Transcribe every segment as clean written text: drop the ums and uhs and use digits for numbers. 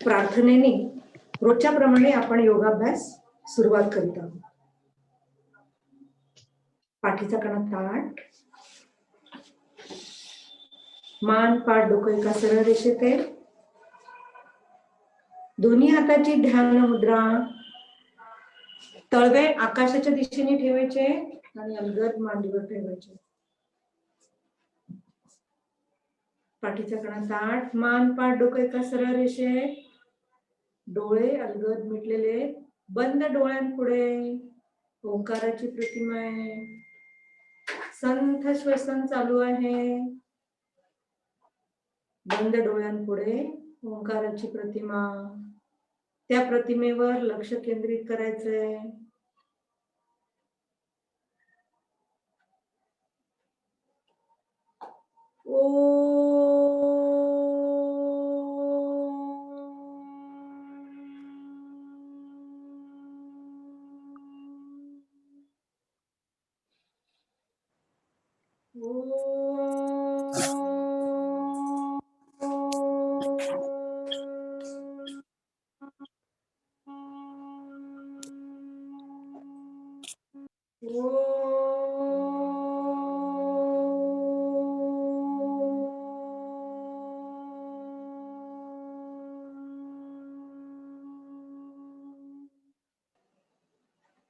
प्रार्थनेने रोजच्या प्रमाणे आपण योगाभ्यास सुरुवात करीत आहोत. पाठीचा कणा ताठ, मान पाठ डोकं एका सरळ रेषेत आहे. दोन्ही हाताची ध्यान मुद्रा, तळवे आकाशाच्या दिशेने ठेवायचे आणि अलगद मांडीवर ठेवायचे. पाठीचा कणा ताठ, मान पाठ डोकं एका सरळ रेषेत, डोळे अलगद मिटलेले, बंद डोळ्यांपुढे ओंकाराची प्रतिमा आहे. संथ श्वसन चालू आहे. बंद डोळ्यांपुढे ओंकाराची प्रतिमा, त्या प्रतिमेवर लक्ष केंद्रित करायचंय.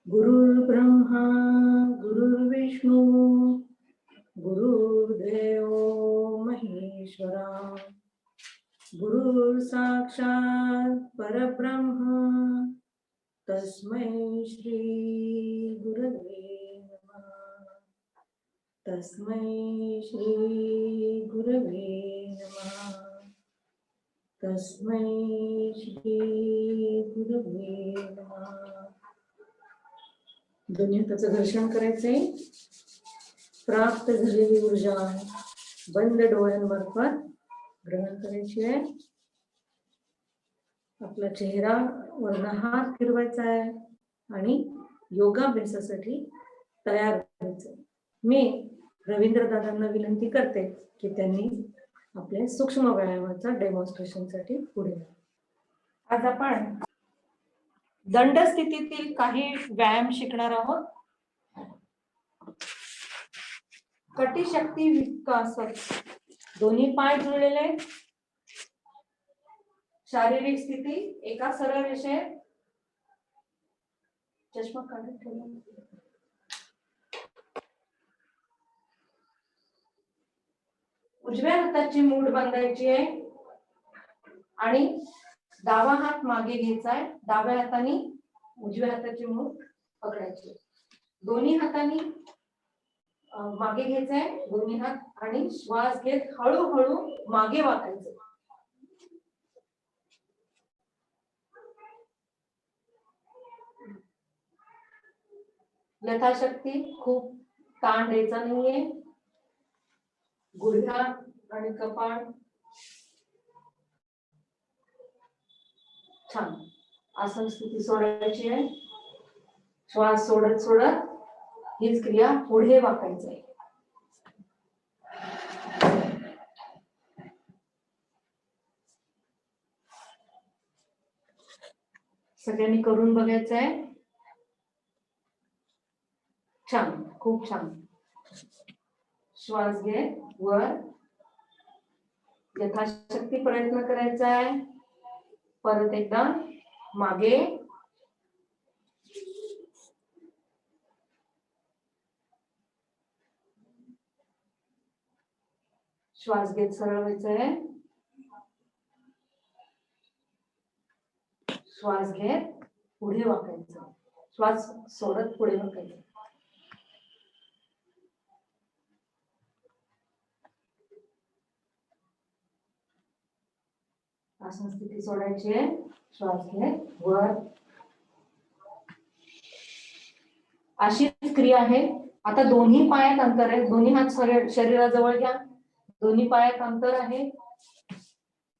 गुरुर् ब्रह्मा गुरुर्विष्णू गुरुर्देव महेश्वरा, गुरुर् साक्षात् परब्रह्म तस्मै श्री गुरवे नमः. तस्मै श्री गुरवे नमः. तस्मै श्री गुरवे नमः. दोन्ही हाताचं घर्षण करायचंय. प्राप्त झालेली ऊर्जा बंद डोळ्यांमार्फत ग्रहण करायची आहे. आपला चेहरा वरनं हात फिरवायचा आहे आणि योगाभ्यासासाठी तयार व्हायचं. मी रवींद्र दादांना विनंती करते की त्यांनी आपल्या सूक्ष्म व्यायामाचा डेमॉन्स्ट्रेशन साठी पुढे या. आज आपण दंड स्थितीतील काही व्यायाम शिकणार आहोत. कटिशक्ती विकासक, दोन्ही पाय जुळलेले, शारीरिक स्थिती एका सरळ रेषेत, चष्मा काढून ठेवा. उजव्या हाताची मूठ बांधायची आहे आणि डावा हात मागे घ्यायचा आहे. डाव्या हाताने उजव्या हाताची मूठ पकडायची. दोन्ही हाताने मागे घ्यायचं आहे दोन्ही हात आणि श्वास घेत हळूहळू मागे वाकायचं. यथाशक्ती खूप ताण द्यायचा नाहीये. गुडघा आणि कपाळ छान. आसन स्थिती सोडायची आहे. श्वास सोडत सोडत हीच क्रिया पुढे वाकायची आहे. सगळ्यांनी करून बघायचं आहे. छान, खूप छान. श्वास घे वर, यथाशक्ती प्रयत्न करायचा आहे. परत एकदा मागे, श्वास घेत सरळ व्हायचं आहे. श्वास घेत पुढे वाकायचं. श्वास सोडत पुढे वाकायचं. आसन स्थिती सोडायची आहे. श्वास घेत वर. अशीच क्रिया आहे. आता दोन्ही पायात अंतर आहे. दोन्ही हात शरीराजवळ घ्या. दोन्ही पायात अंतर आहे.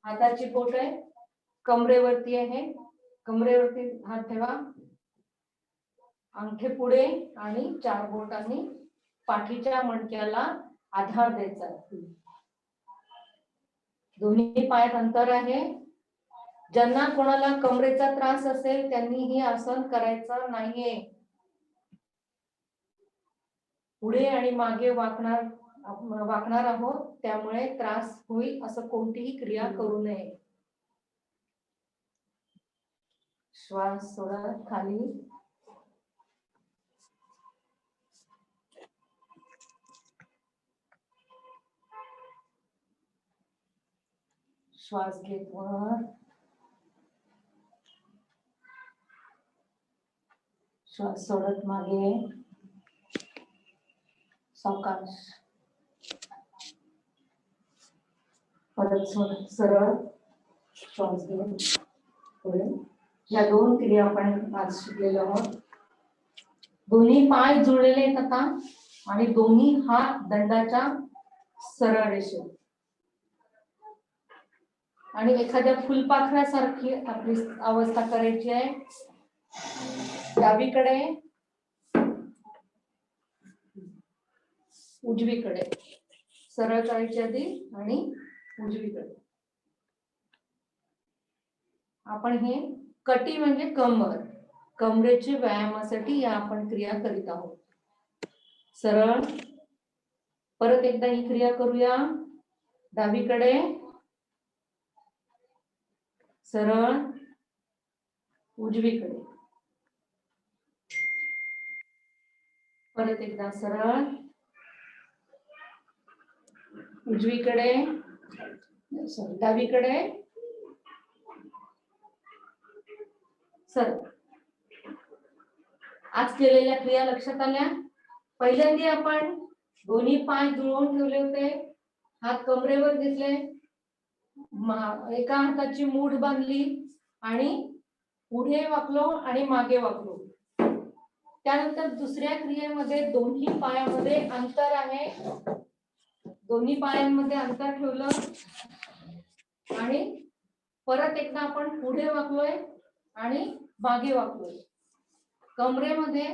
हाताची बोट आहे कमरेवरती आहे. कमरेवरती हात ठेवा. अंगठे पुढे आणि चार बोटांनी पाठीच्या मणक्याला आधार द्यायचा. दोन्ही पायात अंतर आहे. ज्यांना कोणाला कमरेचा त्रास असेल त्यांनी ही आसन करायचं नाहीये. पुढे आणि मागे वाकणार आहोत, त्यामुळे त्रास होईल असं कोणतीही क्रिया करू नये. श्वास सोडा खाली. श्वास घेत वर. श्वास सोडत मागे. सावकाश. परत सोडत सरळ. श्वास घेत पुढे. या दोन क्रिया आपण आज शिकलेलो आहोत. दोन्ही पाय जुळलेले आहेत आता आणि दोन्ही हात दंडाच्या सरळ रेषेत. आणि एखाद्या फुलपाखरासारखी आपली अवस्था करायची आहे. डावीकडे उजवीकडे सरळ करायची आधी आणि उजवीकडे. आपण हे कटी म्हणजे कमर, कमरेच्या व्यायामासाठी या आपण क्रिया करीत आहोत. सरळ. परत एकदा ही क्रिया करूया. डावीकडे सरळ, उजवीकडे. परत एकदा सरळ, उजवीकडे, सॉरी डावीकडे, सरळ. आज केलेल्या क्रिया लक्षात आल्या? पहिल्यांदा आपण दोन्ही पाय जुळवून ठेवले होते, हात कमरेवर घेतले, एका हाताची मूठ बांधली आणि पुढे वाकलो आणि मागे वाकलो. त्यानंतर दुसऱ्या क्रियेमध्ये दोन्ही पायामध्ये अंतर आहे, दोन्ही पायांमध्ये अंतर ठेवलं आणि परत एकदा आपण पुढे वाकलोय आणि मागे वाकलोय. कमरेमध्ये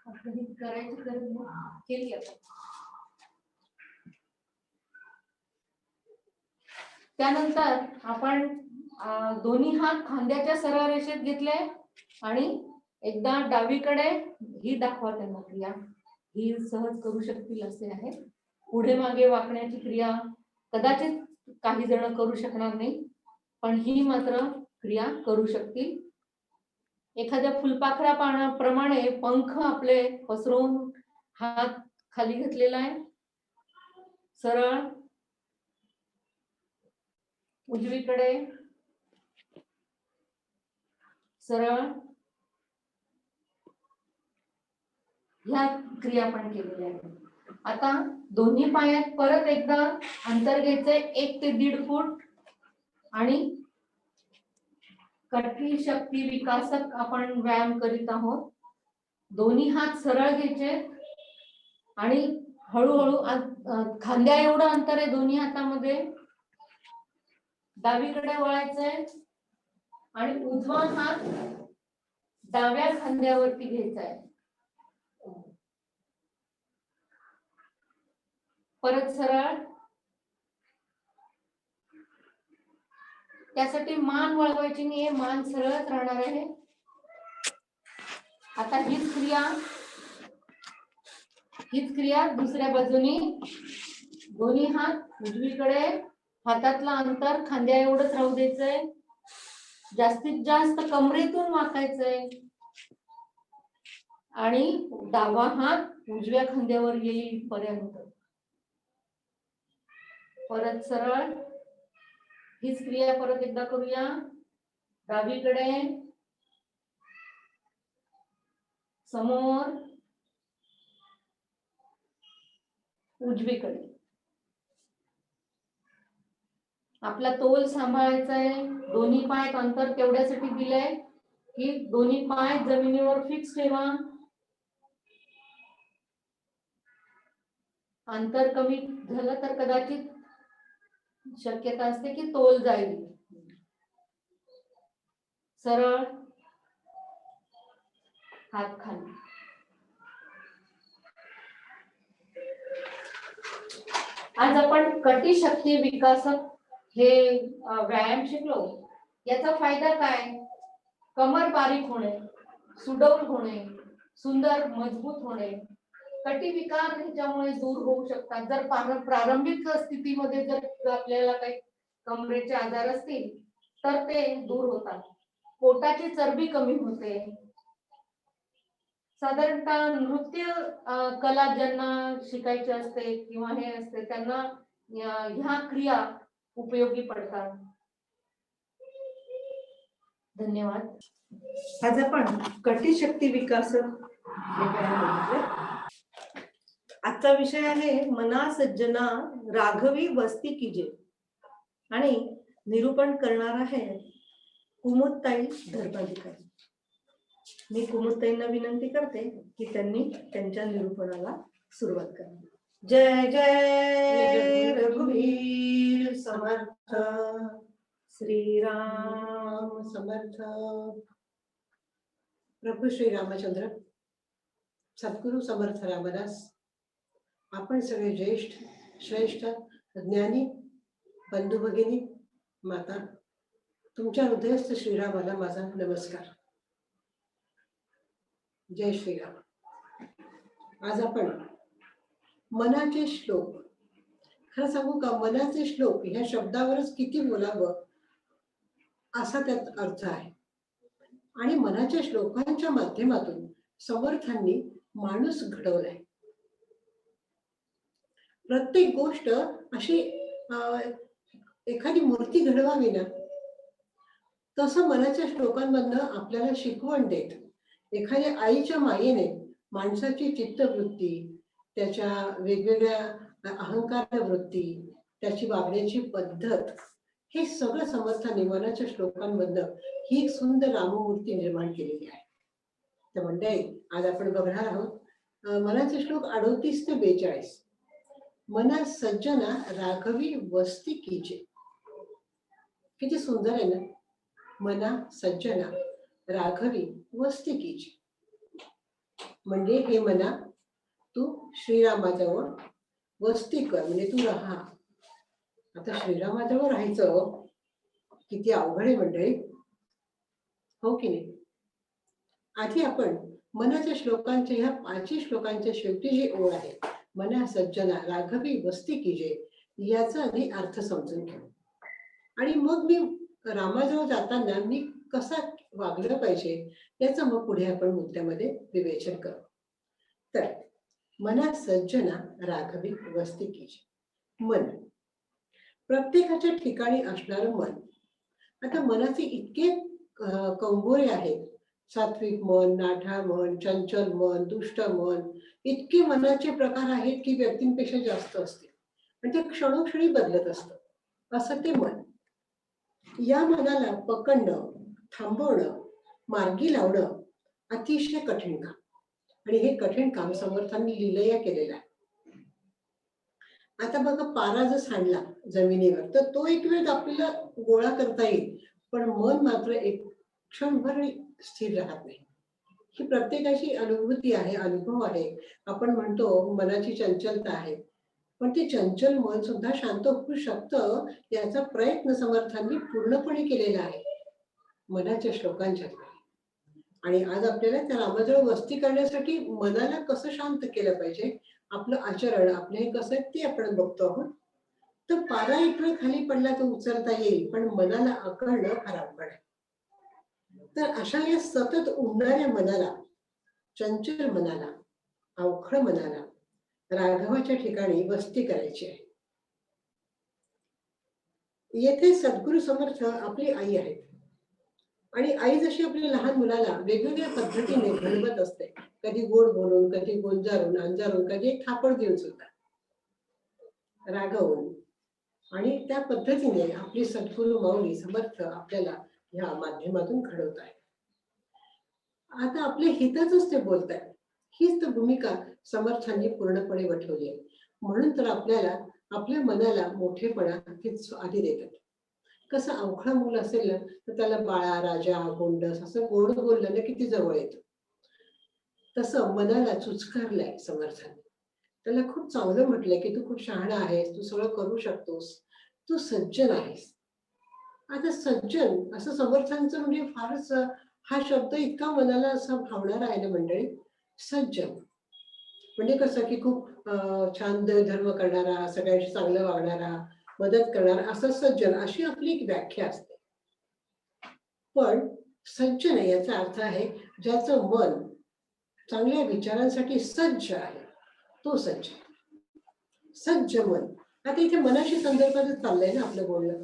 करायची गरज केली आपण. त्यानंतर आपण दोन्ही हात खांद्याच्या सरळ रेषेत घेतले आणि एकदा डावीकडे, ही दाखवा त्यांना क्रिया, ही सहज करू शकतील असे आहे. पुढे मागे वाकण्याची क्रिया कदाचित काही जण करू शकणार नाही, पण ही मात्र क्रिया करू शकतील. एखाद्या फुलपाखराप्रमाणे पंख आपले पसरवून हात खाली घेतलेला आहे. सरळ, उजवीकडे, सरळ. ह्या क्रिया आपण केलेल्या आहेत. आता दोन्ही पायात परत एकदा अंतर घ्यायचंय 1 ते 1.5 फूट आणि कटी शक्ती विकासक आपण व्यायाम करीत आहोत. दोन्ही हात सरळ घ्यायचे आणि हळूहळू खांद्या एवढं अंतर आहे दोन्ही हातामध्ये. डावीकडे वळायचंय आणि उजवा हात डाव्या खांद्यावरती घ्यायचा आहे. परत सरळ. त्यासाठी मान वळवायची नाहीये, मान सरळच राहणार आहे. आता हीच क्रिया दुसऱ्या बाजूनी. दोन्ही हात उजवीकडे, हातातला अंतर खांद्या एवढंच राहू द्यायचंय. जास्तीत जास्त कमरेतून वाकायचंय आणि डावा हात उजव्या खांद्यावर येईपर्यंत. परत सरळ. हीच क्रिया परत एकदा करूया. डावीकडे, समोर, उजवीकडे. आपला तोल सांभाळायचा आहे. दोन्ही पाय अंतर तेवढ्यासाठी दिलंय की दोन्ही पाय जमिनीवर फिक्स ठेवा. अंतर कमी झालं तर कदाचित शक्यता असते की तोल जाईल. सरळ, हात खाली. आज आपण कटी शक्ती विकासक हे व्यायाम शिकलो याचा फायदा काय? कमर बारीक होणे, सुडौल होणे, सुंदर मजबूत होणे, कटी विकार ह्याच्यामुळे दूर होऊ शकतात. जर प्रारंभिक स्थितीमध्ये जर आपल्याला काही कमरेचे आजार असतील तर ते दूर होतात. पोटाची चरबी कमी होते. साधारणतः नृत्य कला ज्यांना शिकायची असते किंवा हे असते त्यांना ह्या क्रिया उपयोगी पडतात. धन्यवाद. आज आपण कटी शक्ती विकास हे व्यायाम बघितले. आजचा विषय आहे मना सज्जना राघवी वस्ती कीजे आणि निरूपण करणार आहे कुमुदताई धर्माधिकारी. मी कुमुदताईंना विनंती करते की त्यांनी त्यांच्या निरूपणाला सुरुवात करावी. जय जय रघुवीर समर्थ, श्रीराम समर्थ. प्रभू श्री रामचंद्र, सद्गुरु समर्थ रामदास, आपण सगळे ज्येष्ठ श्रेष्ठ ज्ञानी बंधू भगिनी माता, तुमच्या हृदयस्थ श्रीरामाला माझा नमस्कार. जय श्रीराम. आज आपण मनाचे श्लोक, खरं सांगू का, मनाचे श्लोक ह्या शब्दावरच किती बोलावं असा त्यात अर्थ आहे. आणि मनाच्या श्लोकांच्या माध्यमातून समर्थांनी माणूस घडवलाय. प्रत्येक गोष्ट अशी एखादी मूर्ती घडवावी ना, तसं मनाच्या श्लोकांमधनं आपल्याला शिकवण देत. एखाद्या आईच्या मायेने माणसाची चित्तवृत्ती, त्याच्या वेगवेगळ्या अहंकार वृत्ती, त्याची वागण्याची पद्धत, हे सगळं समर्थांनी मनाच्या श्लोकांमधनं ही एक सुंदर राममूर्ती निर्माण केलेली आहे. तर मंडळी, आज आपण बघणार आहोत मनाचे श्लोक 38 ते 42. मना सज्जना राघवी वस्ती कीजे. किती सुंदर आहे ना. मना सज्जना राघवी वस्ती कीजे म्हणजे हे मना, तू श्रीरामाजवळ वस्ती कर, म्हणजे तू राहा. आता श्रीरामाजवळ राहायचं किती अवघड आहे मंडळी, हो की नाही? आधी आपण मनाच्या श्लोकांच्या ह्या 5 श्लोकांच्या शेवटी जी ओळ आहे, मना सज्जना राघवी वस्ती कीजे, याचा आधी अर्थ समजून घेऊ. आणि मग मी रामाजवळ जाताना मी कसा वागलं पाहिजे याचं मग पुढे आपण मुद्द्यामध्ये विवेचन करू. तर मना सज्जना राघवी वस्ती कीजे. मन, प्रत्येकाच्या ठिकाणी असणारं मन. आता मनाचे इतके कंगोरे आहेत. सात्विक मन, नाठाळ मन, चंचल मन, दुष्ट मन, इतके मनाचे प्रकार आहेत की व्यक्तींपेक्षा जास्त असते. आणि ते क्षणोक्षणी बदलत असतं. असं ते मन. या मनाला पकडणं, थांबवणं, मार्गी लावणं अतिशय कठीण काम. आणि हे कठीण काम समर्थांनी लीलया केलेलं आहे. आता बघा, पारा जर सांडला जमिनीवर तर तो एक वेळ आपल्याला गोळा करता येईल, पण मन मात्र एक क्षणभर स्थिर राहत नाही. ही प्रत्येकाची अनुभूती आहे, अनुभव आहे. आपण म्हणतो मनाची चंचलता आहे, पण ते चंचल मन सुद्धा शांत होऊ शकतं याचा प्रयत्न समर्थांनी पूर्णपणे केलेला आहे मनाच्या श्लोकांच्या. आणि आज आपल्याला त्या रामाजवळ वस्ती करण्यासाठी मनाला कसं शांत केलं पाहिजे, आपलं आचरण आपलं हे कसं आहे ते आपण बघतो आहोत. तर पारा इकडे खाली पडला तर उचलता येईल, पण मनाला आकळणं फार अवघड आहे. तर अशा या सतत उडणाऱ्या मनाला, चंचल मनाला, अवखळ मनाला राघवाच्या ठिकाणी वस्ती करायची आहे. येथे सद्गुरु समर्थ आपली आई आहे. आणि आई जशी आपल्या लहान मुलाला वेगवेगळ्या पद्धतीने घडवत असते, कधी गोड बोलून, कधी गोंजारून, अंजारून, कधी थापड देऊन सुद्धा, रागवून. आणि त्या पद्धतीने आपली सद्गुरु माऊली समर्थ आपल्याला ह्या माध्यमातून घडवत आहे. आता आपल्या हिताचंच ते बोलत आहे. हीच तर भूमिका समर्थांनी पूर्णपणे वठवली आहे. म्हणून तर आपल्याला आपल्या मनाला मोठेपणा हेच आधी देतात. कसं अवखळ मूल असेल ना तर त्याला बाळा, राजा, गोंडस असं गोड बोललं ना किती जवळ येतं. तसं मनाला चुचकारलंय समर्थांनी. त्याला खूप चांगलं म्हटलंय की तू खूप शहाणा आहेस, तू सगळं करू शकतोस, तू सज्जन आहेस. आता सज्जन असं समर्थांचं म्हणजे फारच हा शब्द इतका मनाला असा भावणारा आहे ना मंडळी. सज्जन म्हणजे कसं की खूप छान धर्म करणारा, सगळ्यांशी चांगलं वागणारा, मदत करणारा, असं सज्जन अशी आपली एक व्याख्या असते. पण सज्जन याचा अर्थ आहे ज्याचं मन चांगल्या विचारांसाठी सज्ज आहे, तो सज्ज. सज्ज मन. आता इथे मनाशी संदर्भातच चाललंय ना आपलं बोलणं.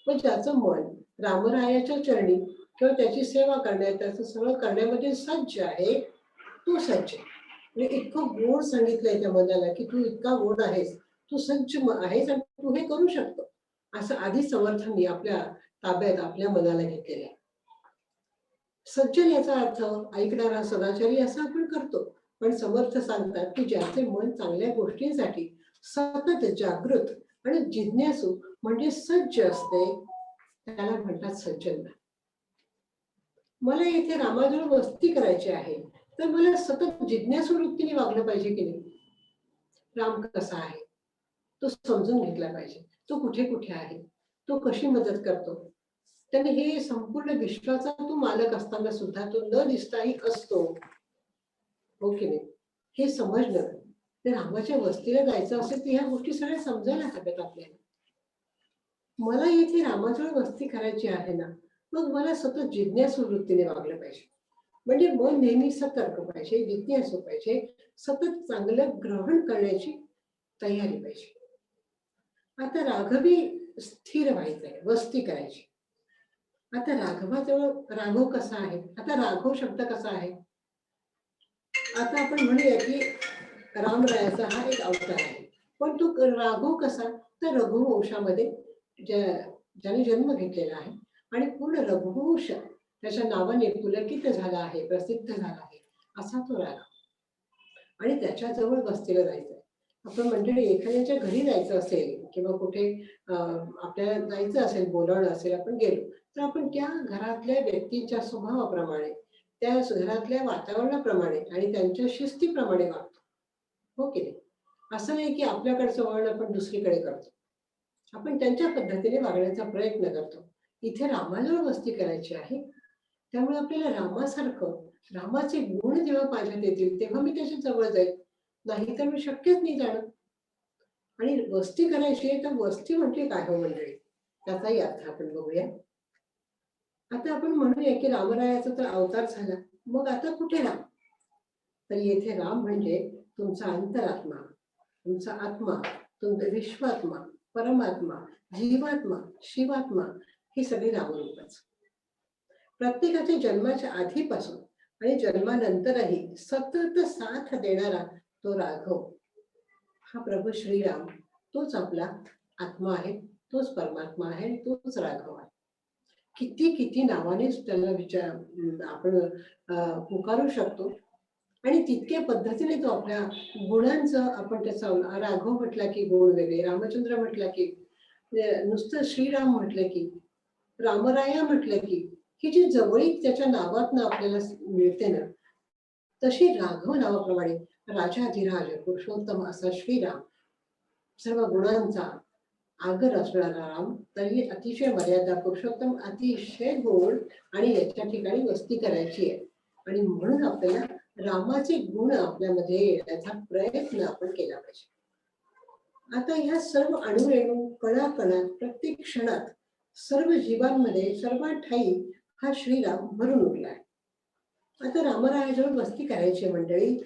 पण ज्याचं मन रामरायाच्या चरणी किंवा त्याची सेवा करण्यात, त्याचं सगळं करण्यामध्ये सज्ज आहे, तो सज्ज. म्हणजे इतकं गोड सांगितलंय त्या मनाला की तू इतका गोड आहेस, तू सज्ज आहेस आणि तू हे करू शकतो, असं आधी समर्थांनी आपल्या ताब्यात आपल्या मनाला घेतलेलं आहे. सज्जन याचा अर्थ ऐकणारा सदाचारी असा आपण करतो. पण समर्थ सांगतात की ज्याचे मन चांगल्या गोष्टींसाठी सतत जागृत आणि जिज्ञासू म्हणजे सज्ज असते, त्याला म्हणतात सज्जन. मला इथे रामाजवळ वस्ती करायची आहे, तर मला सतत जिज्ञासू वृत्तीने वागलं पाहिजे की नाही. राम कसा आहे तो समजून घेतला पाहिजे. तो कुठे कुठे आहे, तो कशी मदत करतो. त्याने हे संपूर्ण विश्वाचा तो मालक असताना सुद्धा तो न दिसताही असतो, हो की नाही, हे समजणं. तर रामाच्या वस्तीला जायचं असेल तर ह्या गोष्टी सगळ्या समजायला हव्यात आपल्याला. मला इथे रामाजवळ वस्ती करायची आहे ना, मग मला सतत जिज्ञासू वृत्तीने वागलं पाहिजे. म्हणजे मन नेहमी सतर्क पाहिजे, जिज्ञासू पाहिजे, सतत चांगलं ग्रहण करण्याची तयारी पाहिजे. आता राघवी स्थिर व्हायचंय, वस्ती करायची. आता राघवाजवळ राघव कसा आहे, आता राघव शब्द कसा आहे. आता आपण म्हणूया की रामरायाचा हा एक अवतार आहे, पण तो राघव कसा, तर रघुवंशामध्ये ज्याने जन्म घेतलेला आहे आणि पूर्ण रघुवंश त्याच्या नावाने पुलकित झाला आहे, प्रसिद्ध झाला आहे, असा तो राघव. आणि त्याच्याजवळ वस्तीला जायचंय. आपण मंडळी एखाद्याच्या घरी जायचं असेल किंवा कुठे आपल्याला जायचं असेल, बोलावणं असेल, आपण गेलो तर आपण त्या घरातल्या व्यक्तींच्या स्वभावाप्रमाणे, त्या घरातल्या वातावरणाप्रमाणे आणि त्यांच्या शिस्तीप्रमाणे वागतो, हो की नाही. असं नाही की आपल्याकडचं वळण आपण दुसरीकडे करतो, आपण त्यांच्या पद्धतीने वागण्याचा प्रयत्न करतो. इथे रामाजवळ वस्ती करायची आहे, त्यामुळे आपल्याला रामासारखं, रामाचे गुण जेव्हा माझ्यात येतील तेव्हा मी त्याच्या जवळ जाईल, नाही तर मी शक्यच नाही जाणं. आणि वस्ती करायची आहे, तर वस्ती म्हणजे काय हो मंडळी, त्याचाही अर्थ आपण बघूया. आता आपण म्हणूया की रामरायाचा तर अवतार झाला, मग आता कुठे राम. तर येथे राम म्हणजे तुमचा अंतरात्मा, तुमचा आत्मा, तुमचा विश्वात्मा, परमात्मा, जीवात्मा, शिवात्मा, ही सगळी रामरूपच. प्रत्येकाच्या जन्माच्या आधीपासून आणि जन्मानंतरही सतत साथ देणारा तो राघव, हा प्रभू श्रीराम, तोच आपला आत्मा आहे, तोच परमात्मा आहे, तोच राघव आहे. किती किती नावाने त्याला आपण पुकारू शकतो आणि तितक्या पद्धतीने तो आपल्या गुणांचं, आपण त्याचा राघव म्हटला की गुण वेगळे, रामचंद्र म्हटला की, नुसतं श्रीराम म्हटलं की, रामराया म्हटलं की, ही जी जवळीक त्याच्या नावातनं आपल्याला मिळते ना, तशी राघव नावाप्रमाणे राजाधिराज पुरुषोत्तम असा श्रीराम, सर्व गुणांचा आगर असणारा राम, तरी अतिशय मर्यादा पुरुषोत्तम, अतिशय गोड, आणि याच्या ठिकाणी वस्ती करायची आहे. आणि म्हणून आपल्याला रामाचे गुण आपल्यामध्ये येण्याचा प्रयत्न आपण केला पाहिजे. आता ह्या सर्व अणुरेणू, कणाकणात, प्रत्येक क्षणात, सर्व जीवांमध्ये, सर्व ठाई हा श्रीराम भरून उरला आहे. आता रामरायाजवळ वस्ती करायची मंडळी,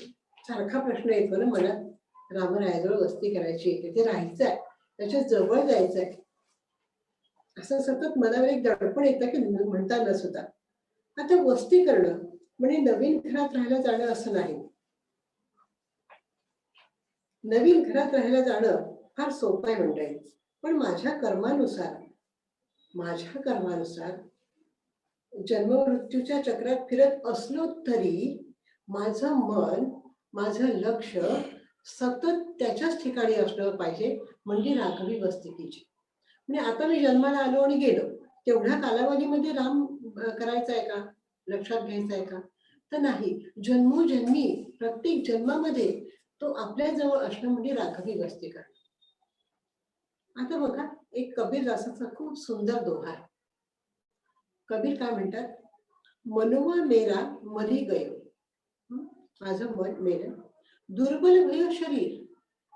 सारखा प्रश्न येतो ना मनात, रामरायाजवळ वस्ती करायची, तिथे राहायचं आहे, त्याच्या जवळ जायचंय, असं सतत मनावर एक दडपण येतं की म्हणताना सुद्धा. आता वस्ती करणं म्हणजे नवीन घरात राहायला जाणं असं नाही. नवीन घरात राहायला जाणं फार सोपं आहे मंडळी, पण माझ्या कर्मानुसार जन्ममृत्यूच्या चक्रात फिरत असलो तरी माझं मन, माझं लक्ष सतत त्याच्याच ठिकाणी असलं पाहिजे, म्हणजे राघवी वस्ती तिची. म्हणजे आता मी जन्माला आलो आणि गेलो, तेवढ्या कालावधीमध्ये राम करायचा आहे का, लक्षात घ्यायचा आहे का, तर नाही. जन्मोजन्मी प्रत्येक जन्मामध्ये तो आपल्या जवळ असणं म्हणजे राघवी वस्ती करणं. आता बघा, एक कबीरदासाचा खूप सुंदर दोहा आहे. कबीर काय म्हणतात, मनवा मेरा मरी गयो, माझं मन मेलं, दुर्बल भयो शरीर,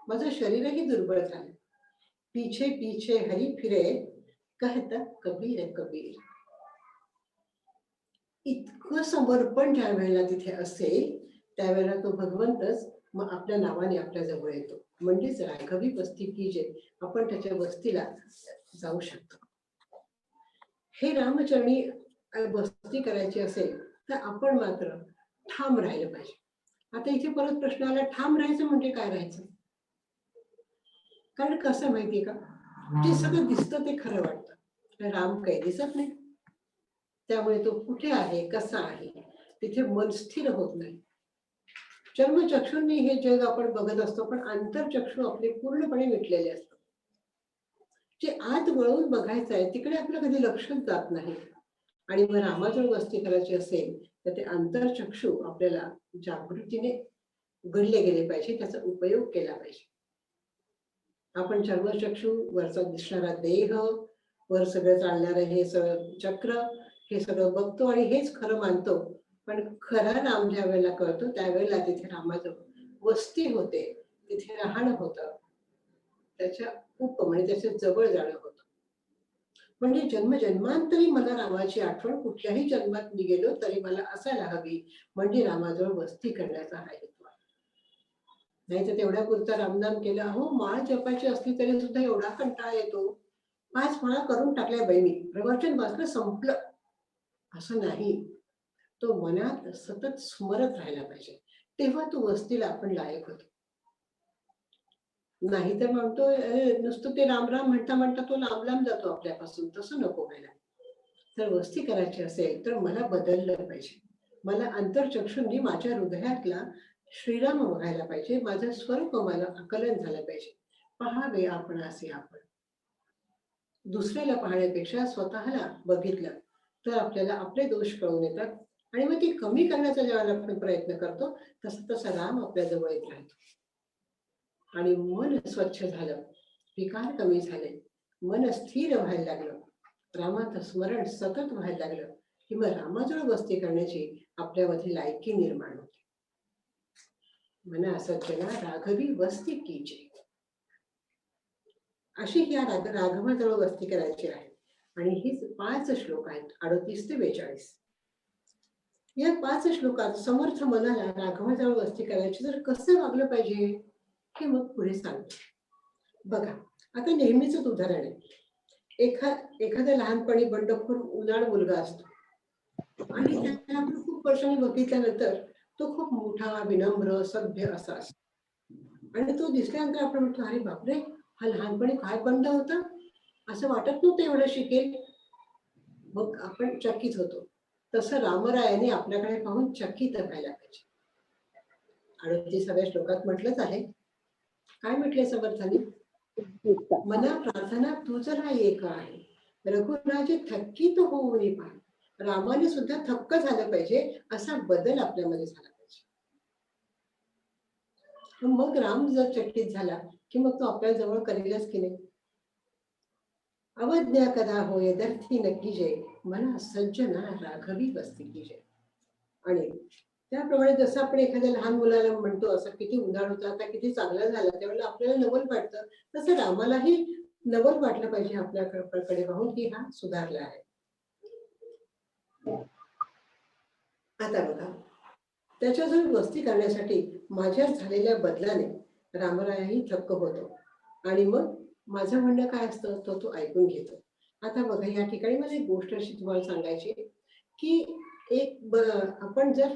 माझं शरीरही दुर्बळ झालं, पीछे पीछे हरी फिरे, कहता कबीर कबीर. इतकं समर्पण ज्या वेळेला तिथे असेल त्यावेळेला तो भगवंतच मग आपल्या नावाने आपल्या जवळ येतो. म्हणजेच राघवी वस्ती की जे आपण त्याच्या वस्तीला जाऊ शकतो. हे रामचरणी वस्ती करायची असेल तर आपण मात्र ठाम राहिलं पाहिजे. आता इथे परत प्रश्न आला, ठाम राहायचं म्हणजे काय राहायचं? कारण कसं माहितीये का, जे सगळं दिसतं ते खरं वाटतं, राम काही दिसत नाही. त्यामुळे तो कुठे आहे, कसा आहे, तिथे मन स्थिर होत नाही. चर्मचक्षूंनी हे जग आपण बघत असतो, पण अंतरचक्षू आपले पूर्णपणे मिटलेले असतात. जे आत वळून बघायचं आहे तिकडे आपलं कधी लक्षच जात नाही. आणि मग रामाजवळ वस्ती करायची असेल तर ते अंतरचक्षू आपल्याला जागृतीने उघडले गेले पाहिजे, त्याचा उपयोग केला पाहिजे. आपण चर्मचक्षू, वरचा दिसणारा देह, वर सगळं चालणारं हे सगळं चक्र, हे सगळं बघतो आणि हेच खरं मानतो. पण खरा राम ज्या वेळेला कळतो त्यावेळेला तिथे रामाजवळ वस्ती होते, तिथे राहणं होतं, त्याच्या म्हणजे त्याच्या जवळ जाणं होतं. म्हणजे जन्मजन्मांतरी मला रामाची आठवण कुठल्याही जन्मात मी गेलो तरी मला असायला हवी, म्हणजे रामाजवळ वस्ती करण्याचा हा हेतू आहे. नाही तर तेवढ्या पुरता रामनाम केला, हो माळ जपायची असली तरी सुद्धा एवढा कंटाळा येतो, 5 माळा करून टाकल्या बाई मी, प्रवचन वाचलं संपलं, असं नाही. तो मनात सतत स्मरत राहायला पाहिजे, तेव्हा तो वस्तीला आपण लायक होतो. नाही तर म्हणतो नुसतं ते राम राम म्हणता म्हणता तो लांब लांब जातो आपल्यापासून, तसं नको व्हायला. तर वस्ती करायची असेल तर मला बदललं पाहिजे, मला अंतरचक्षूंनी माझ्या हृदयातला श्रीराम बघायला पाहिजे, माझं स्वरूप मला आकलन झालं पाहिजे. पहावे आपण असे आपण. दुसऱ्याला पाहण्यापेक्षा स्वतःला बघितलं तर आपल्याला आपले दोष कळून येतात आणि मग ती कमी करण्याचा जेव्हा आपण प्रयत्न करतो तसं तसं राम आपल्या जवळ येत राहतो. आणि मन स्वच्छ झालं, विकार कमी झाले, मन स्थिर व्हायला लागलं, रामाचं स्मरण सतत व्हायला लागलं की मग रामाजवळ वस्ती करण्याची आपल्यामध्ये लायकी निर्माण होते. मना सज्जना राघवी वस्ती कीजे, अशी ह्या राघवाजवळ वस्ती करायची आहे. आणि हीच 5 श्लोक आहेत, 38 ते 42. या 5 श्लोकात समर्थ मनाला राघवाजवळ वस्ती करायची तर कसं वागलं पाहिजे हे मग पुढे सांगतो. बघा, आता नेहमीच उदाहरण आहे, एखाद्या लहानपणी बंडखोर उन्हाळ मुलगा असतो आणि त्याला आपण खूप वर्षांनी बघितल्यानंतर तो खूप मोठा, विनम्र, सभ्य असा असतो आणि तो दिसल्यानंतर आपण म्हणतो, अरे बापरे, हा लहानपणी काय बंड होता, असं वाटत नव्हतं एवढं शिकेल. मग आपण चकित होतो. तसं रामरायाने आपल्याकडे पाहून चकित व्हायला पाहिजे. 38व्या श्लोकात म्हटलंच आहे, काय म्हटले समर्थांनी, मना प्रार्थना तुझला एक आहे, रघुराजे थक्कित होऊन पाय. रामाने सुद्धा थक्क झालं पाहिजे, असा बदल आपल्यामध्ये झाला पाहिजे. मग राम जर चकित झाला की मग तो आपल्या जवळ करेलच की नाही. अवज्ञा कदा होय दर्थी नक्की जय, मना सज्जना राघवी वस्ती की जय. आणि त्याप्रमाणे जसं आपण एखाद्या लहान मुलाला म्हणतो असं किती उन्हाळ होता, आता किती चांगला झाला, त्यावेळेला आपल्याला नवल वाटतं, तसं रामालाही नवल वाटलं पाहिजे आपल्याकडे पाहून की हा सुधारला आहे. आता बघा, त्याच्याजवळ वस्ती करण्यासाठी माझ्यात झालेल्या बदलाने रामरायाही थक्क होतो आणि मग माझं म्हणणं काय असतं तो ऐकून घेतो. आता बघा, या ठिकाणी मला एक गोष्ट अशी तुम्हाला सांगायची की आपण जर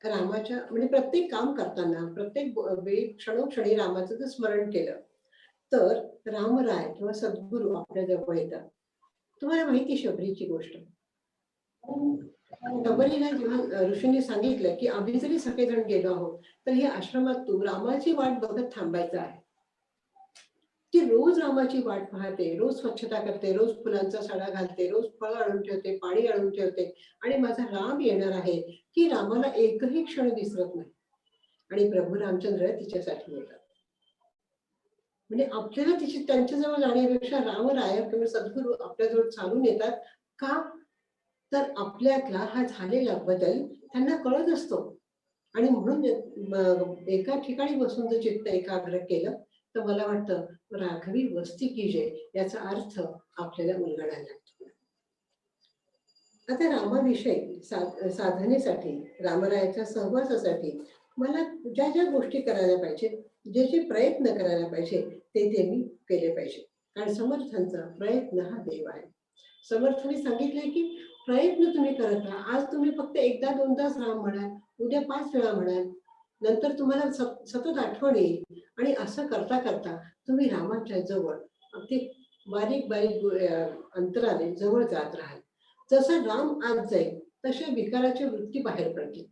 रामाच्या म्हणजे प्रत्येक काम करताना प्रत्येक वेळी क्षणोक्षणी रामाचं जर स्मरण केलं तर रामराय किंवा सद्गुरू आपल्या जवळ येतात. तुम्हाला माहिती शबरीची गोष्ट, शबरीला जेव्हा ऋषींनी सांगितलं की आम्ही जरी सगळेजण गेलो आहोत तर या आश्रमात तू रामाची वाट बघत थांबायचं आहे. ती रोज रामाची वाट पाहते, रोज स्वच्छता करते, रोज फुलांचा सडा घालते, रोज फळ आणून ठेवते, पाणी आणून ठेवते आणि माझा राम येणार आहे की रामाला एकही क्षण विसरत नाही. आणि प्रभू रामचंद्र तिच्यासाठी येतात. म्हणजे आपल्याला तिची त्यांच्याजवळ जाण्यापेक्षा रामराय किंवा सद्गुरू आपल्याजवळ चालून येतात. का? तर आपल्यातला हा झालेला बदल त्यांना कळत असतो. आणि म्हणून एका ठिकाणी बसून जर चित्त एकाग्र केलं तर मला वाटतं राघवी वस्ती की जय याचा अर्थ आपल्याला उलगडायला लागतो. आता रामाविषयी साधनेसाठी, रामरायाच्या सहवासासाठी मला ज्या ज्या गोष्टी करायला पाहिजे, जे जे प्रयत्न करायला पाहिजे ते मी केले पाहिजे. कारण समर्थांचा प्रयत्न हा देव आहे. समर्थांनी सांगितलंय की प्रयत्न तुम्ही करत राहा. आज तुम्ही फक्त एकदा दोनदाच राम म्हणाल, उद्या 5 वेळा म्हणाल, नंतर तुम्हाला सतत आठवण येईल आणि असं करता करता तुम्ही रामाच्या जवळ अगदी बारीक बारीक अंतराने जवळ जात राहाल. जसं राम आत जाईल तशा विकाराच्या वृत्ती बाहेर पडतील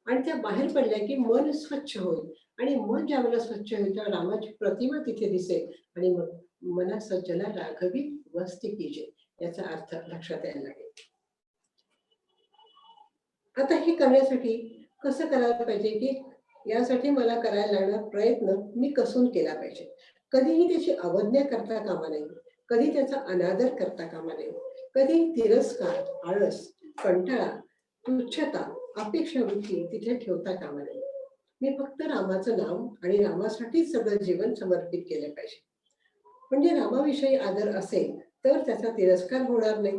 आणि त्या बाहेर पडल्या की मन स्वच्छ होईल आणि मन ज्यावेळेला स्वच्छ होईल तेव्हा रामाची प्रतिमा तिथे दिसेल आणि मग मना सज्जला राघवी वस्ती की जय याचा अर्थ लक्षात यायला लागेल. आता हे करण्यासाठी कसं करायला पाहिजे की यासाठी मला करायला लागणार प्रयत्न मी कसून केला पाहिजे. कधीही त्याची अवज्ञा करता कामा नये, कधी त्याचा अनादर करता कामा नये, कधी तिरस्कार, आळस, कंटाळा, तुच्छता, अपेक्षा वृत्ती तिथे ठेवता कामा नये. मी फक्त रामाचं नाव आणि रामासाठी सगळं जीवन समर्पित केलं पाहिजे. म्हणजे रामाविषयी आदर असेल तर त्याचा तिरस्कार होणार नाही,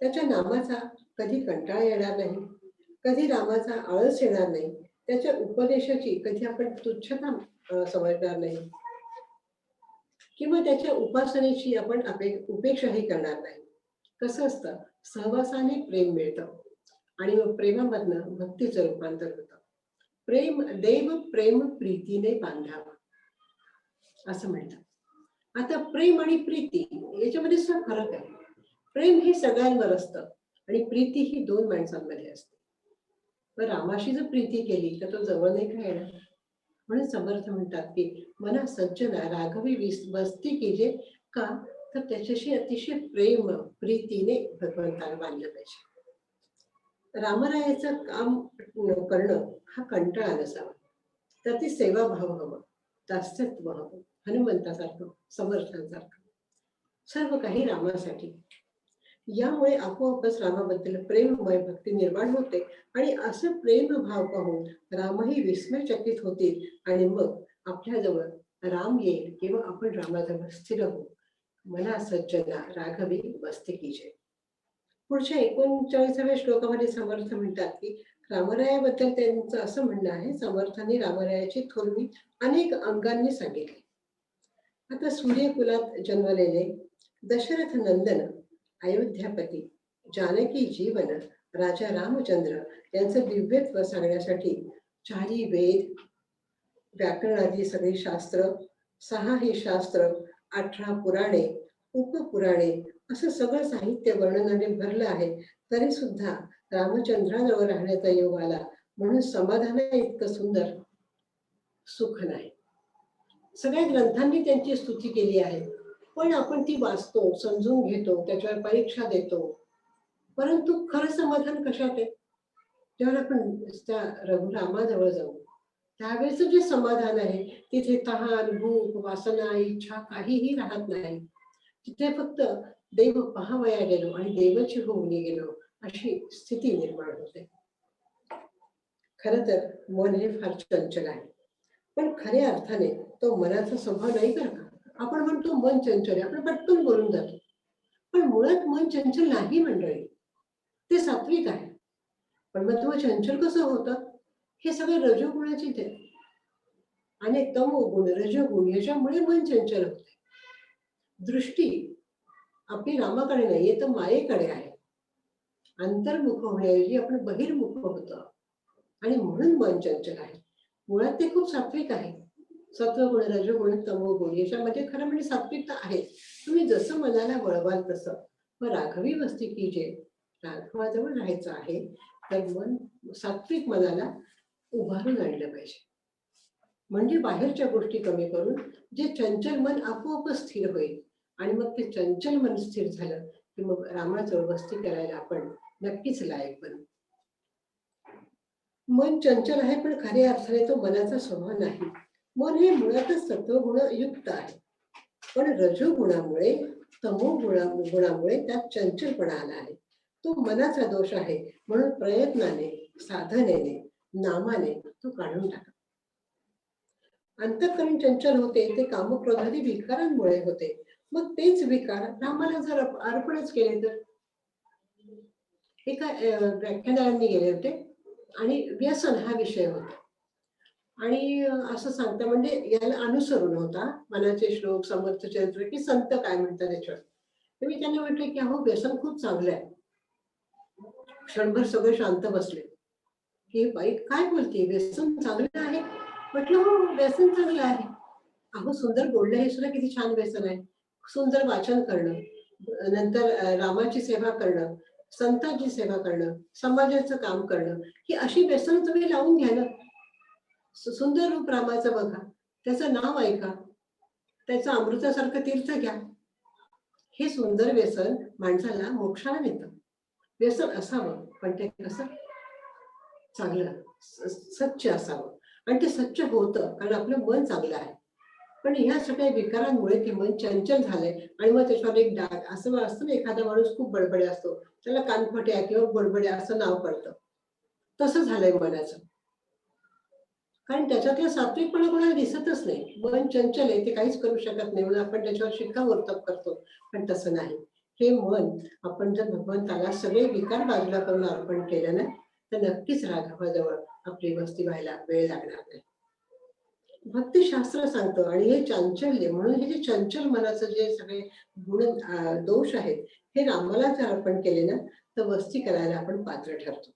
त्याच्या नामाचा कधी कंटाळा येणार नाही, कधी रामाचा आळस येणार नाही, त्याच्या उपदेशाची कधी आपण तुच्छता समजणार नाही किंवा त्याच्या उपासनेची आपण उपेक्षाही करणार नाही. कसं असतं, सहवासाने प्रेम मिळतं आणि मग प्रेमामधनं भक्तीचं रूपांतर होतं. प्रेम देव प्रेम प्रीतीने बांधावा असं म्हणतात. आता प्रेम आणि प्रीती याच्यामध्ये फरक आहे. प्रेम हे सगळ्यांवर असतं आणि प्रीती ही 2 माणसांमध्ये असते. पण रामाशी जर प्रीती केली तर तो जवळ नाही का येणार. म्हणून समर्थ म्हणतात की मना सज्जना राघवी वस्ती की जय. का? तर त्याच्याशी अतिशय प्रेम प्रीतीने भगवंताला बांधलं पाहिजे. रामरायाचं काम करणं हा कंटाळा नसावा, तर ती सेवाभाव हवं, दास्यत्व हवं, हनुमंतासारखं, समर्थांसारखं, सर्व काही रामासाठी. यामुळे आपोआपच रामाबद्दल प्रेममय भक्ती निर्माण होते आणि असं प्रेमभाव पाहून रामही विस्मयचकित होतील आणि मग आपल्याजवळ राम येईल किंवा आपण रामाजवळ स्थिर होऊ. मला सज्जना राघवी वस्ती की जय. पुढच्या 39व्या श्लोकामध्ये समर्थ म्हणतात की रामरायाबद्दल त्यांचं असं म्हणणं आहे, समर्थांनी रामरायाची थोरवी अनेक अंगांनी सांगितली. आता सूर्यकुलात जन्मलेले दशरथ नंदन अयोध्यापती जानकी जीवन राजा रामचंद्र यांचं दिव्यत्व सांगण्यासाठी 4 वेद, व्याकरणादी सगळी शास्त्र, 6 ही शास्त्र, 18 पुराणे, उपपुराणे असं सगळं साहित्य वर्णनाने भरलं आहे. तरी सुद्धा रामचंद्राजवळ राहण्याचा योग आला म्हणून समाधान इतकं सुंदर सुख नाही. सगळ्या ग्रंथांनी त्यांची स्तुती केली आहे, पण आपण ती वाचतो, समजून घेतो, त्याच्यावर परीक्षा देतो, परंतु खरं समाधान कशात आहे? जेव्हा आपण त्या रघुरामाजवळ जाऊ त्यावेळेस जे समाधान आहे तिथे तहान, भूक, वासना, इच्छा काहीही राहत नाही. तिथे फक्त देव पाहावया गेलो आणि देवची होऊन गेलो अशी स्थिती निर्माण होते. खर तर मन हे फार चंचल आहे, पण खऱ्या अर्थाने तो मनाचा स्वभाव नाही बरं का. आपण म्हणतो मन चंचल आहे, आपण पटकन बोलून जातो, पण मुळात मन चंचल नाही मंडळी, ते सात्विक आहे. पण मग तो चंचल कसं होतं? हे सगळे रजोगुणाचे ते आणि तमोगुण, रजोगुण याच्यामुळे मन चंचल होते. दृष्टी आपली रामाकडे नाहीये तर मायेकडे आहे. अंतर्मुख होण्याऐवजी आपण बहिर्मुख होतो आणि म्हणून मन चंचल आहे. मुळात ते खूप सात्विक आहे. सत्वगुण, रजोगुण, तमोगुण याच्यामध्ये खरं म्हणजे सात्विकता आहे. तुम्ही जसं मनाला वळवाल तसं. मग राघवी वस्ती की जय, राघवाजवळ राहायचं आहे तर मन सात्विक मनाला उभारून आणलं पाहिजे. म्हणजे बाहेरच्या गोष्टी कमी करून जे चंचल मन आपोआपच स्थिर होईल आणि मग ते चंचल मन स्थिर झालं की मग रामाजवळ वस्ती करायला आपण नक्कीच लायक बनू. मन चंचल आहे पण खऱ्या अर्थाने तो मनाचा स्वभाव नाही. मन हे मुळातच सत्वगुण युक्त आहे, पण रजोगुणामुळे गुणामुळे त्यात चंचलपणा आला आहे. तो मनाचा दोष आहे, म्हणून प्रयत्नाने, साधनेने, नामाने तो काढून टाका. अंतःकरण चंचल होते ते कामक्रोधादी विकारांमुळे होते. मग तेच विकार रामाला जर अर्पणच केले तर. एका व्याख्यानाला मी गेले होते आणि व्यसन हा विषय होता. आणि असं सांगता म्हणजे याला अनुसरून होता मनाचे श्लोक, समर्थ चरित्र की संत काय म्हणतात त्याच्यावर. तर मी त्यांना म्हटलं की अहो व्यसन खूप चांगलं आहे. क्षणभर सगळे शांत बसले की बाई काय बोलते, व्यसन चांगलं आहे. म्हटलं हो व्यसन चांगलं आहे. अहो सुंदर बोलणं हे सुद्धा किती छान व्यसन आहे. सुंदर वाचन करणं, नंतर रामाची सेवा करणं, संतांची सेवा करणं, समाजाचं काम करणं, ही अशी व्यसन तुम्ही लावून घ्या ना. सुंदर रूप रामाचं बघा, त्याचं नाव ऐका, त्याचं अमृतासारखं तीर्थ घ्या. हे सुंदर व्यसन माणसाला मोक्षाला नेतं. व्यसन असावं, पण ते कसं चांगलं सच्च असावं. आणि ते सच्च होतं कारण आपलं मन चांगलं आहे. पण ह्या सगळ्या विकारांमुळे ते मन चंचल झालंय आणि मग त्याच्यावर एक डाग असं असतं ना, एखादा माणूस खूप बडबडे असतो, त्याला कानफट्या किंवा बडबडे असं नाव पडतं. तसं झालंय मनाचं, कारण त्याच्यातलं सात्विकपणा कोणाला दिसतच नाही. मन चंचल आहे, ते काहीच करू शकत नाही म्हणून आपण त्याच्यावर शिक्कामोर्तब करतो. पण तसं नाही. हे मन आपण जर भगवंताला सगळे विकार बाजूला करून अर्पण केलं ना, तर नक्कीच राघवाजवळ आपली वस्ती व्हायला वेळ लागणार नाही. भक्तिशास्त्र सांगतं आणि हे चांचल्य म्हणून हे जे चंचल मनाचं जे सगळे गुण दोष आहेत, हे रामाला जर अर्पण केले ना, तर वस्ती करायला आपण पात्र ठरतो.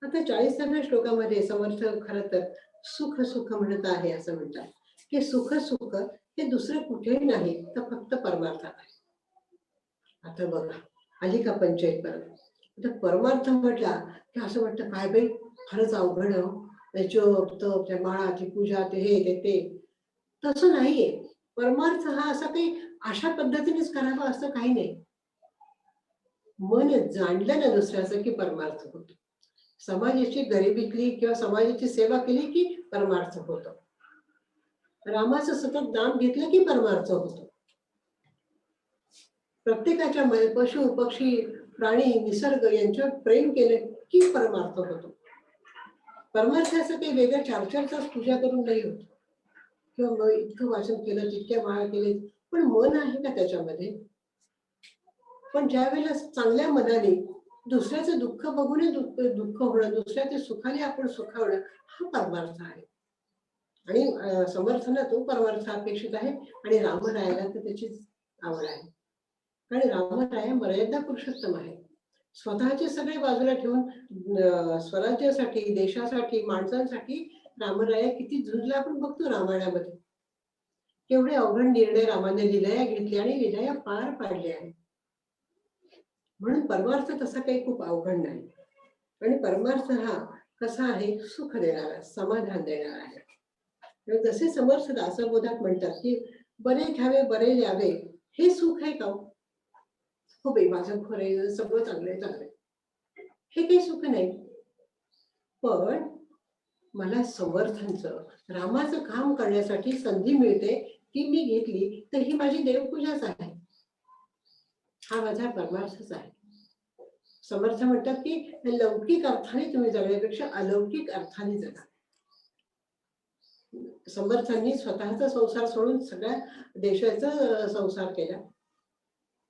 आता 40व्या श्लोकामध्ये समर्थ खरं तर सुख सुख म्हणत आहे, असं म्हणतात की सुख सुख हे दुसरं कुठेही नाही तर फक्त परमार्थात आहे. आता बघा आली का पंचायत परत. आता परमार्थ म्हटला की असं वाटतं काय बाई खरंच अवघड आहे हो. जप तप त्या माळा ती पूजा ते हे ते तसं नाहीये. परमार्थ हा असा काही अशा पद्धतीनेच करावा असं काही नाही. मन जाणलं ना दुसऱ्याचं की परमार्थ होतो. समाजाची गरिबीतली किंवा समाजाची सेवा केली की परमार्थ होतो. रामाचं सतत नाम घेतलं की परमार्थ होतो. प्रत्येकाच्या पशु पक्षी प्राणी निसर्ग यांच्यावर प्रेम केलं की परमार्थ होतो. परमार्थाचं काही वेगळ्या 4-4 तास पूजा करून नाही होत किंवा मग इतकं वाचन केलं तितक्या माळा केले, पण मन आहे का त्याच्यामध्ये. पण ज्या वेळेला चांगल्या मनाने दुसऱ्याचं दुःख बघून दुःख होणं, दुसऱ्याच्या सुखाने आपण सुखावणं हा परमार्थ आहे. आणि समर्थांना तो परमार्थ अपेक्षित आहे आणि रामरायाला तर त्याची आवड आहे. कारण रामराय मर्यादा पुरुषोत्तम आहे. स्वतःचे सगळे बाजूला ठेवून स्वराज्यासाठी, देशासाठी, माणसांसाठी रामराया किती झुंजला आपण बघतो रामायणामध्ये. केवढे अवघड निर्णय रामाने लिलया घेतले आणि लिलया पार पाडले आहे. म्हणून परमार्थ तसा काही खूप अवघड नाही. आणि परमार्थ हा कसा आहे, सुख देणारा, समाधान देणारा आहे. जसे समर्थ दासबोधात म्हणतात की बरे घ्यावे बरे द्यावे हे सुख आहे का. हो बाई माझं खरं सगळं चांगलंय चांगलंय, हे काही सुख नाही. पण मला समर्थांचं रामाचं काम करण्यासाठी संधी मिळते, ती मी घेतली तर ही माझी देवपूजाच आहे. हा माझा परमार्थच आहे. समर्थ म्हणतात की लौकिक अर्थाने तुम्ही जगण्यापेक्षा अलौकिक अर्थाने जगा. समर्थांनी स्वतःचा संसार सोडून सगळ्या देशाचा संसार केला,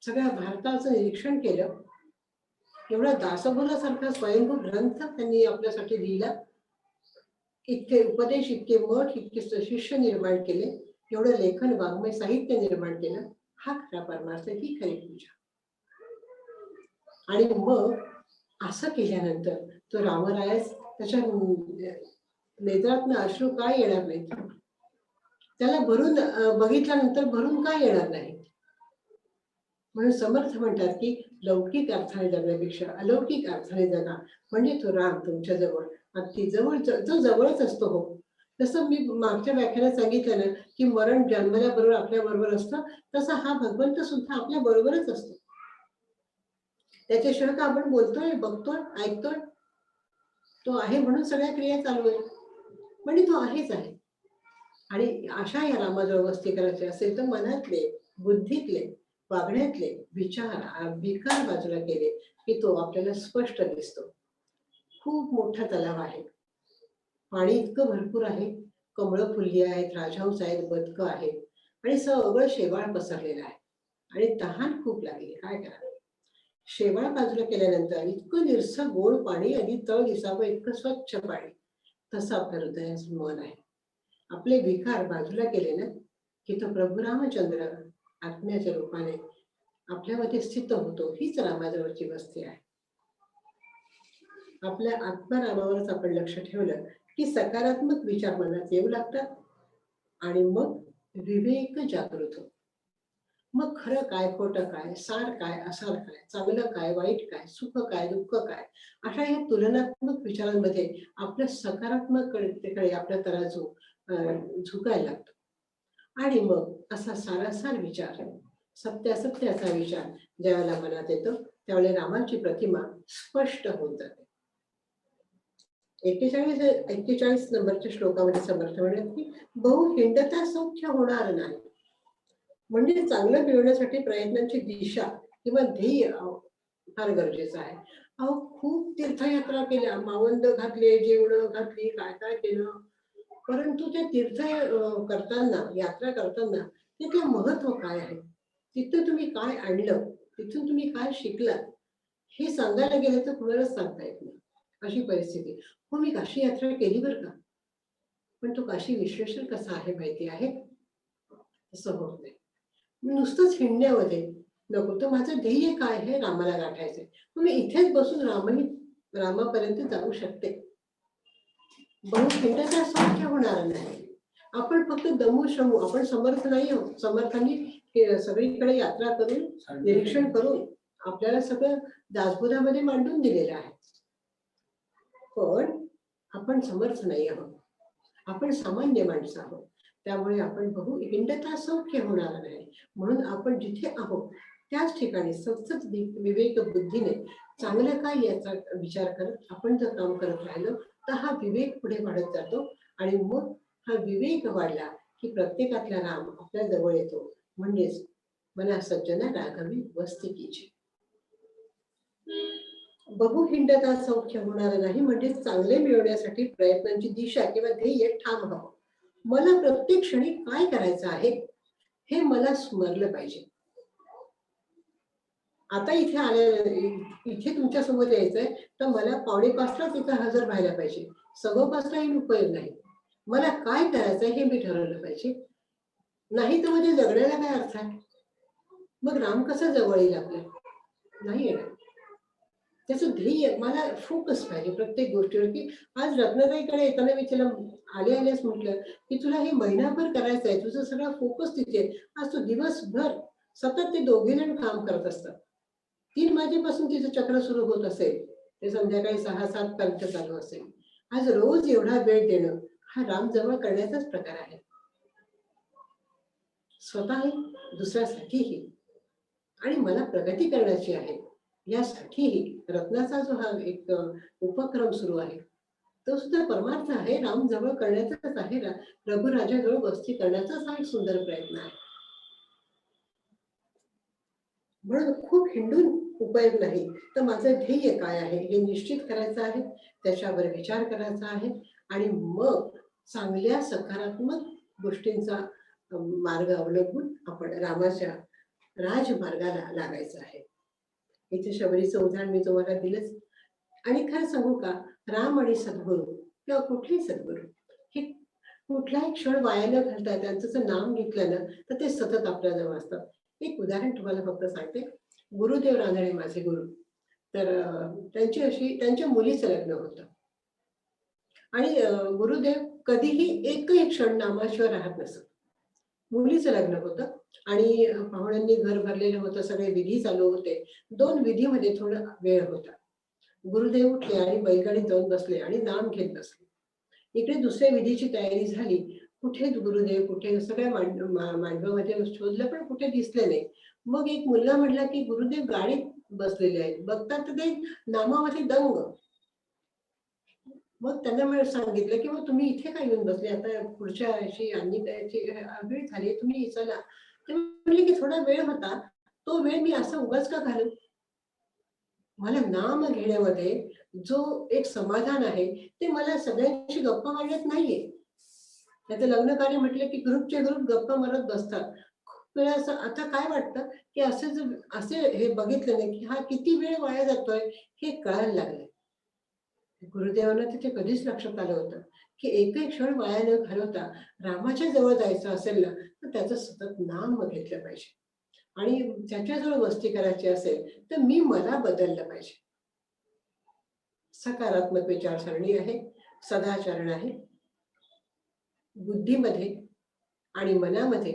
सगळ्या भारताचं निरीक्षण केलं. एवढा दासबोधासारखा स्वयंभू ग्रंथ त्यांनी आपल्यासाठी लिहिला. इतके उपदेश, इतके मठ, इतके शिष्य निर्माण केले, एवढं लेखन वाङ्मय साहित्य निर्माण केलं. हा खरा परमार्थ, ही खरी पूजा. आणि मग असं केल्यानंतर तो रामरायास त्याच्या नेत्रातनं अश्रू काय येणार नाही, त्याला भरून बघितल्यानंतर भरून काय येणार नाही. म्हणून समर्थ म्हणतात की लौकिक अर्थाने जगण्यापेक्षा अलौकिक अर्थाने जगा, म्हणजे तो राम तुमच्या जवळ अगदी जवळ, जो जवळच असतो. हो, जसं मी मागच्या व्याख्यानात सांगितलं ना की मरण जन्मल्याबरोबर आपल्या बरोबर असतं, तसा हा भगवंत सुद्धा आपल्या बरोबरच असतो. त्याच्याशिवाय का आपण बोलतोय, बघतोय, ऐकतोय. तो आहे म्हणून सगळ्या क्रिया चालू आहेत, म्हणजे तो आहेच आहे. आणि अशा या रामाजवळ वस्ती करायची असेल तर मनातले, बुद्धीतले, वागण्यातले विकार बाजूला केले की तो आपल्याला स्पष्ट दिसतो. खूप मोठा तलाव आहे, पाणी इतकं भरपूर आहे, कमळं फुलली आहेत, राजहंस आहेत, बदकं आहेत आणि सगळं शेवाळ पसरलेलं आहे आणि तहान खूप लागली. काय करा, शेवाळ बाजूला केल्यानंतर इतकं निरसं गोड पाणी आणि तळ दिसावं इतकं स्वच्छ पाणी, तसं आपल्या हृदयाचं मन आहे. आपले विकार बाजूला केले ना की तो प्रभू रामचंद्र आत्म्याच्या रूपाने आपल्यामध्ये स्थित होतो. हीच रामाजवळची वस्ती आहे. आपल्या आत्मारामावरच आपण लक्ष ठेवलं की सकारात्मक विचार मनात येऊ लागतात आणि मग विवेक जागृत होतो. मग खरं काय, खोटं काय, सार काय, असार काय, चांगलं काय, वाईट काय, सुख काय, दुःख काय, अशा या तुलनात्मक विचारांमध्ये आपल्या सकारात्मकतेकडे आपला तराजू झुकायला लागतो आणि मग असा सारासार विचार, सत्यासत्याचा विचार ज्यावेळेला मनात येतो त्यावेळेला रामाची प्रतिमा स्पष्ट होत जाते. 41 नंबरच्या श्लोकामध्ये समर्थ म्हणतात की बहु हिंडता सौख्य होणार नाही. म्हणजे चांगलं मिळवण्यासाठी प्रयत्नांची दिशा किंवा ध्येय फार गरजेचं आहे. अहो खूप तीर्थयात्रा केल्या, मावंद घातले, जेवण घातली, काय काय केलं, परंतु ते तीर्थ करताना, यात्रा करताना तिथलं महत्व काय आहे, तिथं तुम्ही काय आणलं, तिथून तुम्ही काय शिकलात, हे सांगायला गेलं तर कुणालाच सांगता येत नाही. अशी परिस्थिती. हो, मी काशी यात्रा केली बरं का, पण तो काशी विश्वेश्वर कसा आहे माहिती आहे? तसं होत नाही. नुसतंच हिंडण्यामध्ये नको, तर माझं ध्येय काय आहे, रामाला गाठायचंय. मग मी इथेच बसून रामापर्यंत जाऊ शकते. बहु हिंडता सौख्य होणार नाही. आपण फक्त दमू श्रमू, आपण समर्थ नाही आहोत. समर्थांनी सगळीकडे यात्रा करून, निरीक्षण करून आपल्याला सगळं दासबोधामध्ये मांडून दिलेलं आहे. पण आपण समर्थ नाही आहोत, आपण सामान्य माणसं आहोत. त्यामुळे आपण बहु हिंडता सौख्य होणार नाही. म्हणून आपण जिथे आहोत त्याच ठिकाणी सतत विवेक बुद्धीने चांगलं काय याचा विचार करत आपण जर काम करत राहिलो तर हा विवेक पुढे वाढत जातो आणि मग हा विवेक वाढला की प्रत्येकातला राम आपल्या जवळ येतो. म्हणजेच मला सज्जना राघवी वस्ती कीची. बहु हिंडता सौख्य होणार नाही म्हणजे चांगले मिळवण्यासाठी प्रयत्नांची दिशा किंवा ध्येय ठाम हवं. मला प्रत्येक क्षणी काय करायचं आहे हे मला स्मरलं पाहिजे. आता इथे इथे तुमच्या समोर यायचंय तर मला 4:45ला तिथं हजर व्हायला पाहिजे. 5:15 उपयोग नाही. मला काय करायचंय हे मी ठरवलं पाहिजे. नाही तर म्हणजे जगण्याला काय अर्थ आहे? मग राम कसा जवळ येईल आपल्या? नाही येणार. त्याचं ध्येय मला फोकस पाहिजे प्रत्येक गोष्टीवर. की आज रत्नाताईकडे येताना मी तिला आलेच म्हटलं की तुला हे महिनाभर करायचं आहे, तुझं सगळं फोकस तिथे. आज तू दिवसभर सतत ते दोघे जण काम करत असतात. 3 वाजेपासून तिचं चक्र सुरू होत असेल, ते संध्याकाळी 6-7 पर्यंत चालू असेल. आज रोज एवढा वेळ देणं हा राम जवळ करण्याचाच प्रकार आहे. स्वतःही दुसऱ्यासाठीही आणि मला प्रगती करण्याची आहे यासाठीही रत्नाचा जो हा एक उपक्रम सुरू आहे तो सुद्धा परमार्थ आहे. राम जवळ करण्याचाच आहे, रघुराजाजवळ वस्ती करण्याचाच हा एक सुंदर प्रयत्न आहे. म्हणून खूप हिंडून उपयोग नाही, तर माझं ध्येय काय आहे हे निश्चित करायचं आहे, त्याच्यावर विचार करायचा आहे आणि मग चांगल्या सकारात्मक गोष्टींचा मार्ग अवलंबून आपण रामाच्या राजमार्गाला लागायचं आहे. इथे शबरीचं उदाहरण मी तुम्हाला दिलंच. आणि खरं सांगू का, राम आणि सद्गुरू किंवा कुठलेही सद्गुरू हे कुठलाही क्षण वाया न घालता त्यांचं जर नाम घेतलं ना तर ते सतत आपल्या जवळ असतात. एक उदाहरण तुम्हाला फक्त सांगते. गुरुदेव रानडे माझे गुरु, तर त्यांच्या मुलीचं लग्न होतं आणि गुरुदेव कधीही एकही क्षण नामाशिवाय राहत नसत. मुलीचं लग्न होतं आणि पाहुण्यांनी घर भरलेलं होतं, सगळे विधी चालू होते. 2 विधीमध्ये थोडा वेळ होता. गुरुदेव उठले आणि बैलगाडीत जाऊन बसले आणि नाम घेत बसले. इकडे दुसऱ्या विधीची तयारी झाली. कुठे गुरुदेव, कुठे सगळ्या मांडवामध्ये शोधलं पण कुठे दिसले नाही. मग एक मुलगा म्हटला की गुरुदेव गाडीत बसलेले आहेत, बघतात तर ते नामामध्ये दंग. मग त्यांना मी सांगितलं की मग तुम्ही इथे काय येऊन बसले, आता पुढच्या अशी आणि वेळ झाली, तुम्ही चला. ते म्हणले की थोडा वेळ होता, तो वेळ मी असं उगाच का घालू. मला नाम घेण्यामध्ये जो एक समाधान आहे ते मला सगळ्यांशी गप्पा मारण्यात नाहीये. त्याचं लग्न कार्य म्हटलं की ग्रुपचे ग्रुप गप्पा मारत बसतात. खूप वेळा असं आता काय वाटतं की असे हे बघितलं नाही की हा किती वेळ वाया जातोय हे कळायला लागलंय. गुरुदेवांना तिथे कधीच लक्षात आलं होतं की एकही क्षण वाया न घालवता रामाच्या जवळ जायचं असेल ना तर त्याचं सतत नाम घेतलं पाहिजे. आणि त्याच्याजवळ वस्ती करायची असेल तर मी मला बदललं पाहिजे. सकारात्मक विचारसरणी आहे, सदाचरण आहे, बुद्धीमध्ये आणि मनामध्ये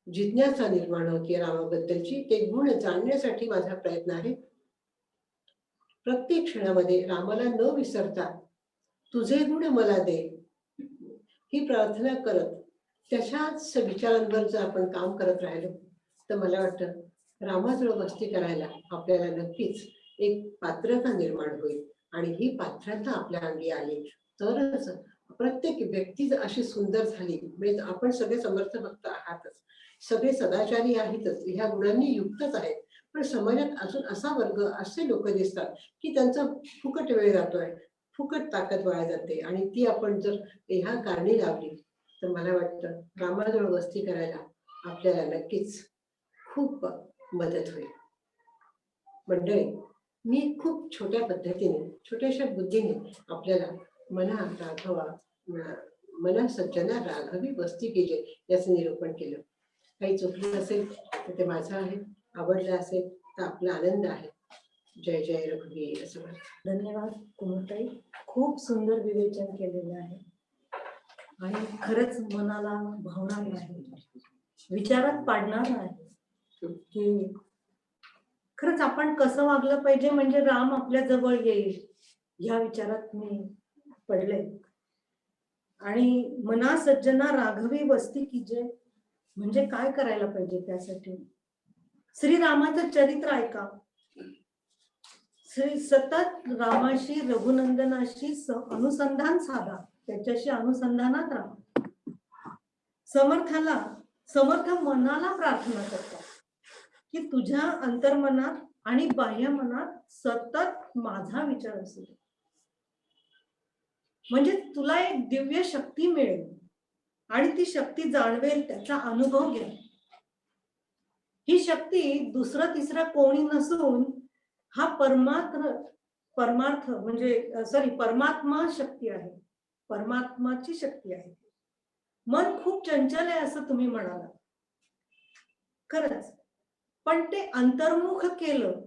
जिज्ञासा निर्माण होती रामाबद्दलची, ते गुण जाणण्यासाठी माझा प्रयत्न आहे. प्रत्येक क्षणामध्ये रामाला न विसरता तुझे गुण मला दे ही प्रार्थना करत त्याच्याच विचारांवर जर आपण काम करत राहिलो तर मला वाटतं रामाजवळ वस्ती करायला आपल्याला नक्कीच एक पात्रता निर्माण होईल. आणि ही पात्रता आपल्या अंगी आली तरच प्रत्येक व्यक्ती अशी सुंदर झाली. म्हणजे आपण सगळे समर्थ भक्त आहातच, सगळे सदाचारी आहेतच, ह्या गुणांनी युक्तच आहेत. पण समाजात अजून असा वर्ग, असे लोक दिसतात की त्यांचा फुकट वेळ जातोय, फुकट ताकद वाया जाते. आणि ती आपण जर ह्या कारणी लावली तर मला वाटतं रामाजवळ वस्ती करायला आपल्याला नक्कीच खूप मदत होईल. मंडळी, मी खूप छोट्या पद्धतीने, छोट्याशा बुद्धीने आपल्याला मना राघवा, मना सज्जना राघवी वस्ती केली याचं निरूपण केलं. काही चुकलं असेल तर ते माझं आहे, आवडलं असेल तर आपला आनंद आहे. जय जय रघुवीर. असं म्हणतात. धन्यवाद कुमुरताई, खूप सुंदर विवेचन केलेलं आहे आणि खरंच मनाला भावणार आहे, विचारात पाडणार आहे की खरंच आपण कसं वागलं पाहिजे म्हणजे राम आपल्या जवळ येईल ह्या विचारात मी पडले. आणि मना सज्जना राघवी वस्ती कीजे म्हणजे काय करायला पाहिजे त्यासाठी. श्रीरामाचं चरित्र ऐका, सतत रामाशी, रघुनंदनाशी अनुसंधान साधा, त्याच्याशी अनुसंधानात राहा. समर्थ मनाला प्रार्थना करतात की तुझ्या अंतर्मनात आणि बाह्य मनात सतत माझा विचार असू दे, म्हणजे तुला एक दिव्य शक्ती मिळेल आणि ती शक्ती जाणवेल, त्याचा अनुभव घ्या. ही शक्ती दुसरं तिसरं कोणी नसून हा परमार्थ म्हणजे परमात्मा शक्ती आहे, परमात्माची शक्ती आहे. मन खूप चंचल आहे असं तुम्ही म्हणाला, खरंच, पण ते अंतर्मुख केलं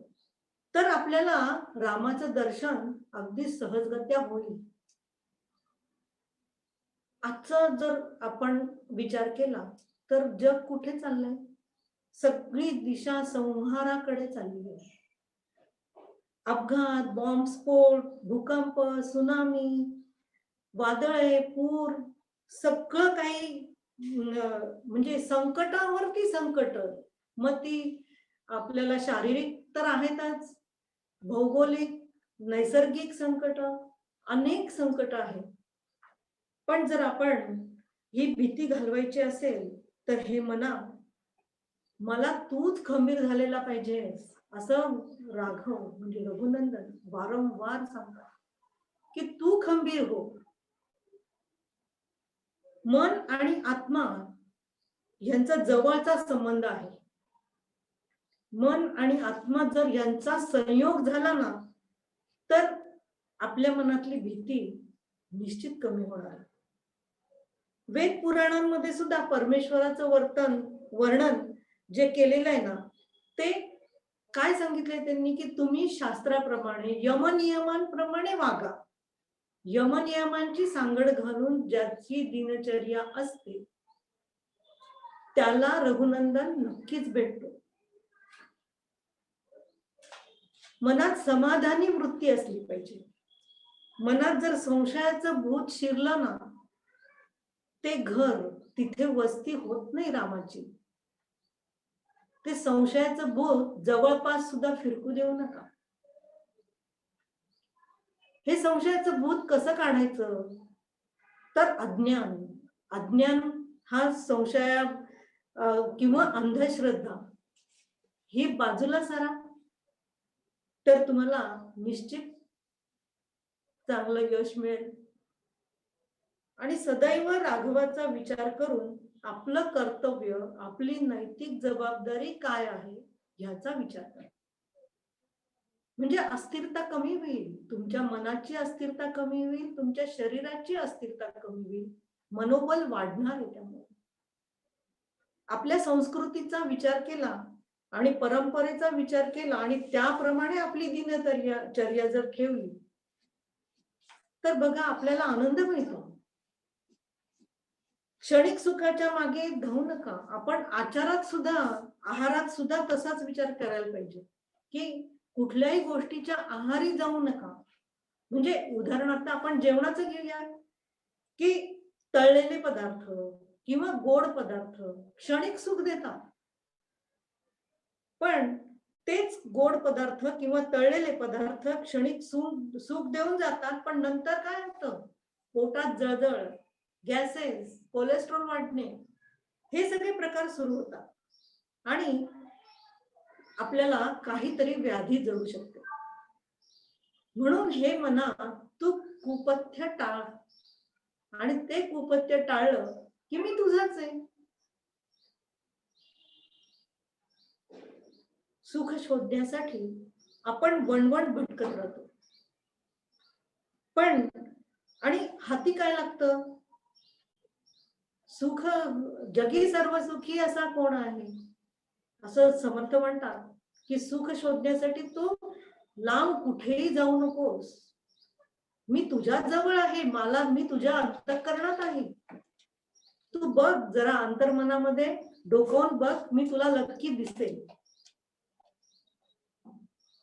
तर आपल्याला रामाचं दर्शन अगदी सहजगत्या होईल. आजचा जर आपण विचार केला तर जग कुठे चाललंय, सगळी दिशा संहाराकडे चालली आहे. अपघात, बॉम्बस्फोट, भूकंप, सुनामी, वादळे, पूर, सगळं काही म्हणजे संकटावरती संकट. मग ती आपल्याला शारीरिक तर आहेतच, भौगोलिक, नैसर्गिक संकट, अनेक संकट आहेत. पण जर आपण ही भीती घालवायची असेल तर हे मना, मला तूच खंबीर झालेला पाहिजेस असं राघव म्हणजे रघुनंदन वारंवार सांगतात की तू खंबीर हो. मन आणि आत्मा यांचा जवळचा संबंध आहे. मन आणि आत्मा जर यांचा संयोग झाला ना तर आपल्या मनातली भीती निश्चित कमी होणार. वेद पुराणांमध्ये सुद्धा परमेश्वराचं वर्णन जे केलेलं आहे ना, ते काय सांगितलंय त्यांनी की तुम्ही शास्त्राप्रमाणे यमनियमांप्रमाणे वागा. यमनियमांची सांगड घालून ज्याची दिनचर्या असते त्याला रघुनंदन नक्कीच भेटतो. मनात समाधानी वृत्ती असली पाहिजे. मनात जर संशयाचं भूत शिरलं ना, ते घर, तिथे वस्ती होत नाही रामाची. ते संशयाचं भूत जवळपास सुद्धा फिरकू देऊ नका. हे संशयाचं भूत कसं काढायचं? तर अज्ञान अज्ञान हा संशया किंवा अंधश्रद्धा ही बाजूला सारा, तर तुम्हाला निश्चित चांगलं यश मिळेल. आणि सदैव राघवाचा विचार करून आपलं कर्तव्य, आपली नैतिक जबाबदारी काय आहे ह्याचा विचार करा. म्हणजे अस्थिरता कमी होईल, तुमच्या मनाची अस्थिरता कमी होईल, तुमच्या शरीराची अस्थिरता कमी होईल, मनोबल वाढणार आहे. त्यामुळे आपल्या संस्कृतीचा विचार केला आणि परंपरेचा विचार केला आणि त्याप्रमाणे आपली दिनचर्या जर ठेवली तर बघा आपल्याला आनंद मिळतो. क्षणिक सुखाच्या मागे धावू नका. आपण आचारात सुद्धा, आहारात सुद्धा तसाच विचार करायला पाहिजे की कुठल्याही गोष्टीच्या आहारी जाऊ नका. म्हणजे उदाहरणार्थ आपण जेवणाचं घेऊया की तळलेले पदार्थ किंवा गोड पदार्थ क्षणिक सुख देतात, पण तेच गोड पदार्थ किंवा तळलेले पदार्थ क्षणिक सुख देऊन जातात, पण नंतर काय होतं? पोटात जळजळ, गॅसेस, कोलेस्ट्रॉल वाढणे, हे सगळे प्रकार सुरू होतात आणि आपल्याला काहीतरी व्याधी जळू शकते. म्हणून हे मना तू कुपथ्य टाळ, आणि ते कुपथ्य टाळलं की मी तुझाच आहे. सुख शोधण्यासाठी आपण वणवण भटकत राहतो, पण आणि हाती काय लागतं? सुख जगी सर्व सुखी असा कोण आहे? असं समर्थ म्हणतात की सुख शोधण्यासाठी तू लांब कुठेही जाऊ नकोस, मी तुझ्या जवळ आहे, मी तुझ्या अंतःकरणात आहे. तू बघ जरा अंतर्मनामध्ये डोकावून बघ, मी तुला नक्की दिसेल.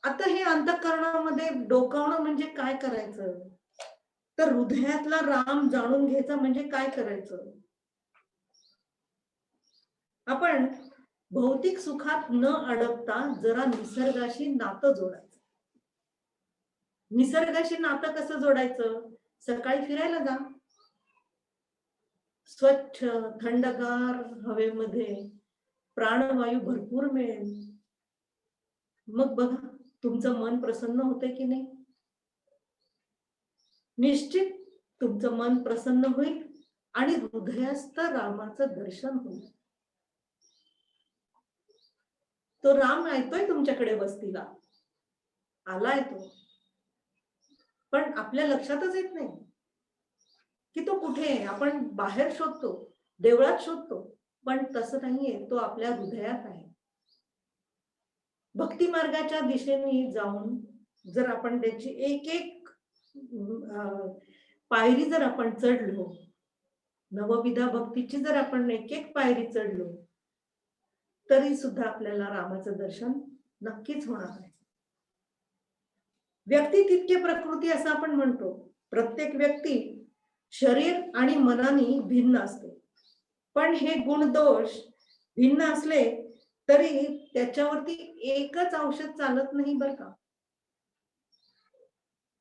आता हे अंतःकरणामध्ये डोकावणं म्हणजे काय करायचं? तर हृदयातला राम जाणून घ्यायचा म्हणजे काय करायचं? आपण भौतिक सुखात न अडकता जरा निसर्गाशी नातं जोडायचं. निसर्गाशी नातं कसं जोडायचं? सकाळी फिरायला जा, स्वच्छ थंडगार हवेमध्ये प्राणवायू भरपूर मिळेल. मग बघा तुमचं मन प्रसन्न होते की नाही? निश्चित तुमचं मन प्रसन्न होईल आणि हृदयस्थ रामाचं दर्शन होईल. तो राम येतोय तुमच्याकडे वस्तीला, आलाय तो, पण आपल्या लक्षातच येत नाही की तो कुठे आहे. आपण बाहेर शोधतो, देवळात शोधतो, पण तसं नाहीये, तो आपल्या हृदयात आहे. भक्ती मार्गाच्या दिशेने जाऊन जर आपण त्याची एक एक पायरी जर आपण चढलो, नवविधा भक्तीची जर आपण एक एक पायरी चढलो, तरी सुद्धा आपल्याला रामाचं दर्शन नक्कीच होणार आहे. व्यक्ती तितके प्रकृती असं आपण म्हणतो. प्रत्येक व्यक्ती शरीर आणि मनाने भिन्न असते, पण हे गुण दोष भिन्न असले तरी त्याच्यावरती एकच औषध चालत नाही बरं का.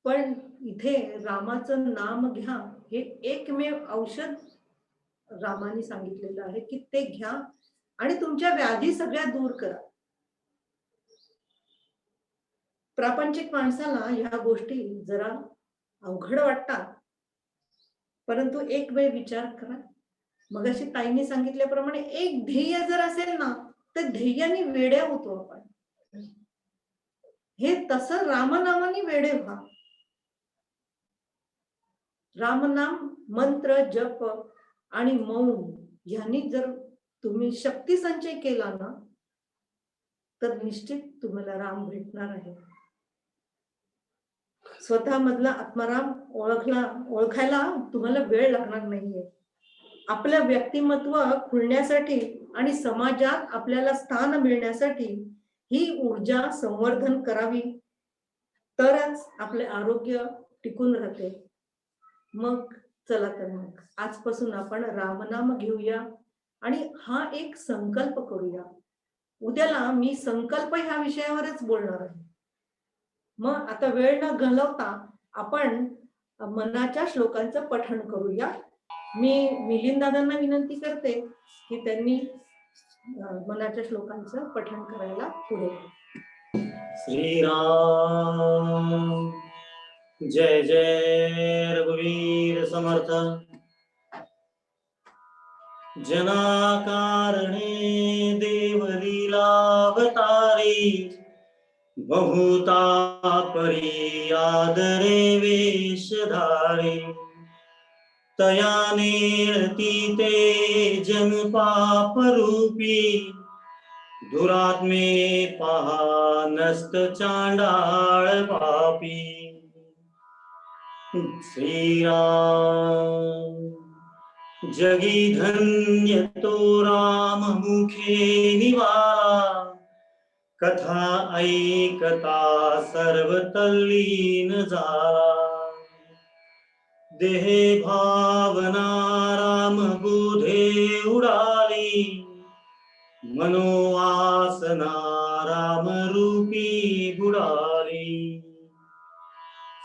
पण इथे रामाचं नाम घ्या हे एकमेव औषध रामाने सांगितलेलं आहे की ते घ्या आणि तुमच्या व्याधी सगळ्या दूर करा. प्रापंचिक माणसाला ह्या गोष्टी जरा अवघड वाटतात, परंतु एक वेळ विचार करा. मगाशी ताईंनी सांगितल्याप्रमाणे एक ध्येय जर असेल ना, तर ध्येयाने वेड्या होतो आपण. हे तसं रामनामाने वेडे व्हा. रामनाम मंत्र जप आणि मौन यांनी जर तुम्ही शक्ती संचय केला ना, तर निश्चित तुम्हाला राम भेटणार आहे. स्वतः मधला आत्माराम ओळखायला तुम्हाला वेळ लागणार नाहीये. आपलं व्यक्तिमत्व खुलण्यासाठी आणि समाजात आपल्याला स्थान मिळण्यासाठी ही ऊर्जा संवर्धन करावी, तरच आपले आरोग्य टिकून राहते. मग चला तर मग आजपासून आपण रामनाम घेऊया आणि हा एक संकल्प करूया. उद्याला मी संकल्प ह्या विषयावरच बोलणार आहे. मग आता वेळ न घालवता आपण मनाच्या श्लोकांचं पठण करूया. मी मिलिंद दादांना विनंती करते की त्यांनी मनाच्या श्लोकांचं पठण करायला पुढे. श्रीराम जय जय रघुवीर समर्थ. जनाकारणे देव लीलावतारी, बहुता परी आदरे वेशधारी. तया नेळती ते जन पाप रूपी, दुरात्मे पहा नस्त चांडाळ पापी. श्रीराम जगी धन्य तो राम मुखे निवाला, कथा ऐकता सर्व तल्लीन झाला. देहे भावना राम बुधे उडाली, मनोवासना राम रूपी बुडाली.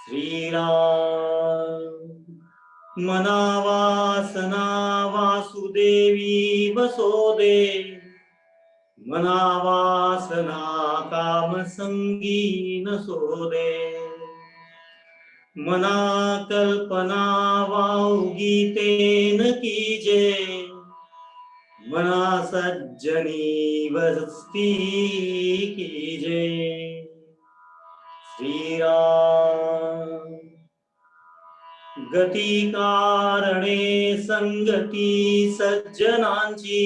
श्रीराम मनावासना वासुदेवी बसोदे, मनावासना काम संगी नसोदे. मना कल्पना वाऊगी तेन कीजे, मना सज्जनी वस्ती कीजे. श्रीराम गती कारणे संगती सज्जनांची,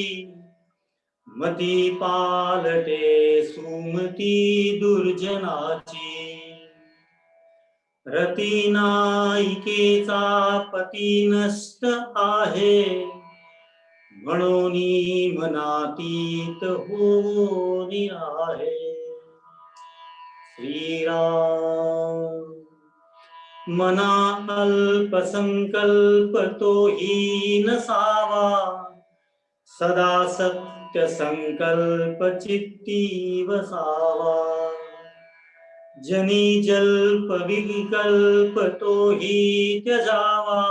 मती पालटे सुमती दुर्जनाची. रती नायिकेचा पती नष्ट आहे, म्हणून मनातीत होनी आहे. श्रीराम मना अल्प संकल्प तो हीन सावा, सदा सत्य संकल्प चित्ती वसावा. जनी जल्प विकल्प तो ही त्यजावा,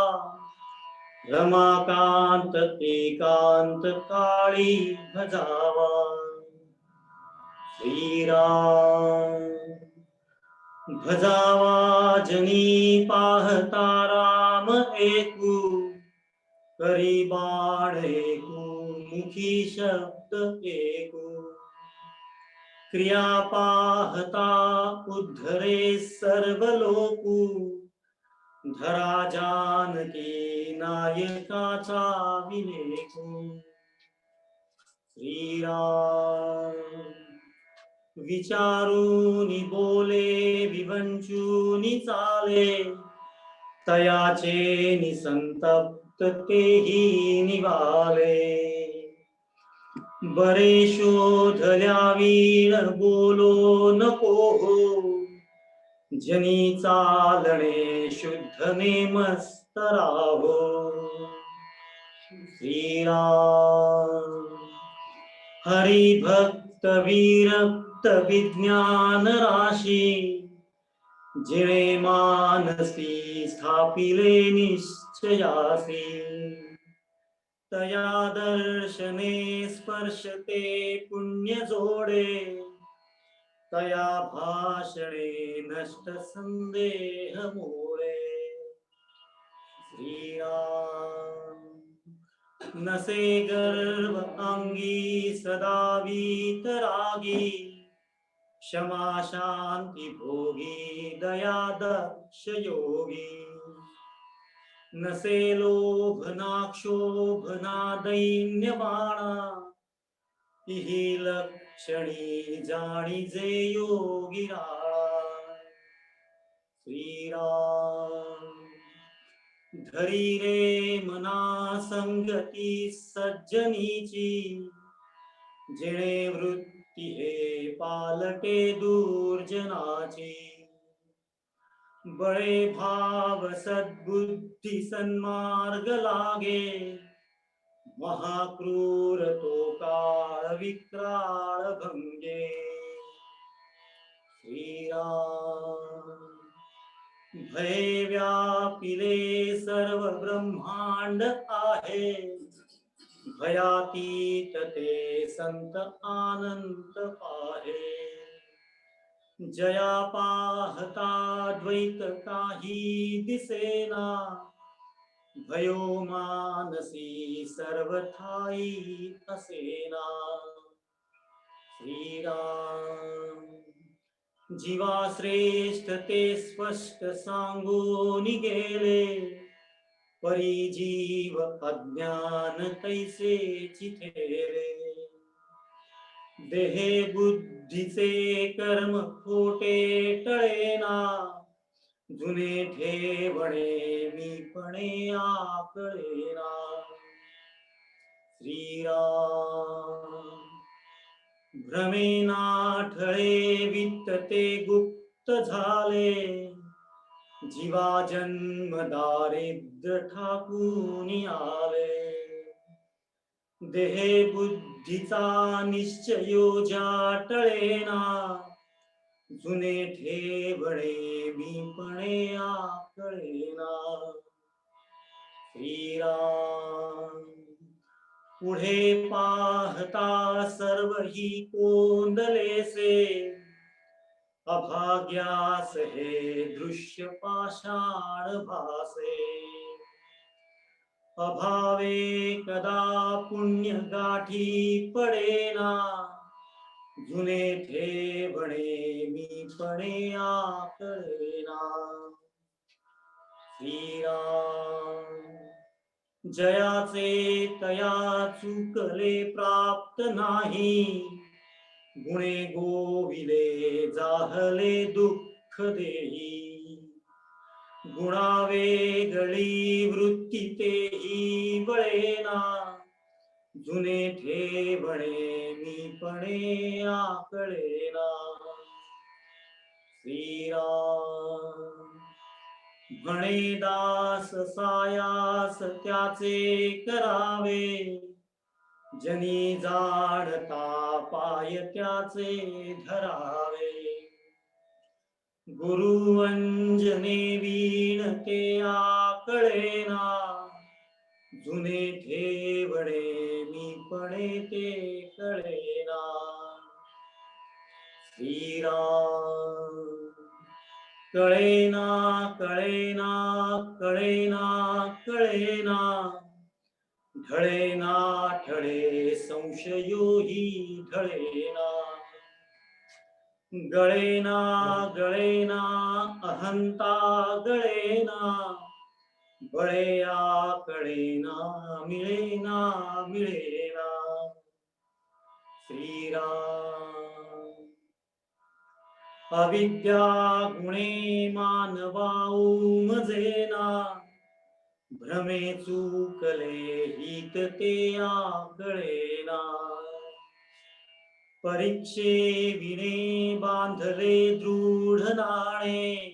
रमाकांत एकांत काळी भजावा. श्रीराम भजावा जनी पाहता राम एकू, करी बाण एकू मुखी शब्द एकू. क्रिया पाहता उद्धरे सर्व लोकू, धरा जानकी नायकाचा विवेकू. श्रीराम विचारूनी बोले विवंचूनी चाले, तयाचे निसंतप्त तेही निवाले. बरे शोधल्या वीण बोलो नको हो, जनी चालणे शुद्ध नेमस्त राहो. श्रीराम हरि भक्त विरक्त विज्ञान राशी, जिने मानसी स्थापिले निश्चयासी. तया दर्शने स्पर्शते पुण्य जोडे, तया भाषणे नष्ट संदेह मोडे. श्रीराम नसे गर्व अंगी सदा वीतरागी, क्षमा शांती भोगी दया दक्ष योगी. नसे लोभना क्षोभना दैन्य बाणा, इही लक्षणी जाणीजे योगी राळा. श्रीराम धरी रे मना संगती सज्जनीची, जिणे वृत्ती हे पालटे दुर्जनाची. बळे भाव सद्बुद्धी सन्मार्ग लागे, महाक्रूर तो काळ विक्राळ भंगे. श्रीराम भय व्यापिले सर्व ब्रह्मांड आहे, भयातीत ते संत आनंद पाहे. जया पाहता द्वैत काही दिसेना, भयो मानसी सर्वथाई असेना. श्रीराम जीवा श्रेष्ठ ते स्पष्ट सांगून गेले, परी जीव अज्ञान तैसे चिथेले. देहे बुद्धीचे कर्म खोटे टळेना, जुने ठेवणे मीपणे आकळेना. श्रीराम भ्रमेना ठळे वित्त ते गुप्त झाले, जीवा जन्म दारिद्र ठाकून आले. देहे बुद्धीचा निश्चयो ज्या टळेना, जुने ठेवणे मीपणे आकळेना. श्रीराम पुढे पाहता सर्व ही कोंदलेसे, अभाग्यास हे दृश्य पाषाण भासे. अभावे कदा पुण्य गाठी पडेना, जुने ठेवणे मीपणे आकळेना. श्रीराम जयाचे तया चुकले प्राप्त नाही, गुणे गोविले जाहले दुःख देही. गुणावेगळी वृत्ती तेही वळेना, जुने ठेवणे मीपणे आकळेना. श्रीराम म्हणे दास सायास त्याचे करावे, जनी जाणता पाय त्याचे धरावे. गुरु अंजने वीण ते आकळेना, जुने ठेवणे मीपणे ते कळेना. श्रीराम कळेना कळेना कळेना कळेना, ढळेना ठळे संशयोही ढळेना. गळेना गळेना अहंता गळेना, बळेया कळेना मिळेना मिळेना. श्रीराम अविद्या गुणे मानवा उमजेना, भ्रमे चुकले हित ते आकळेना. परीक्षे विने बांधले दृढ नाणे,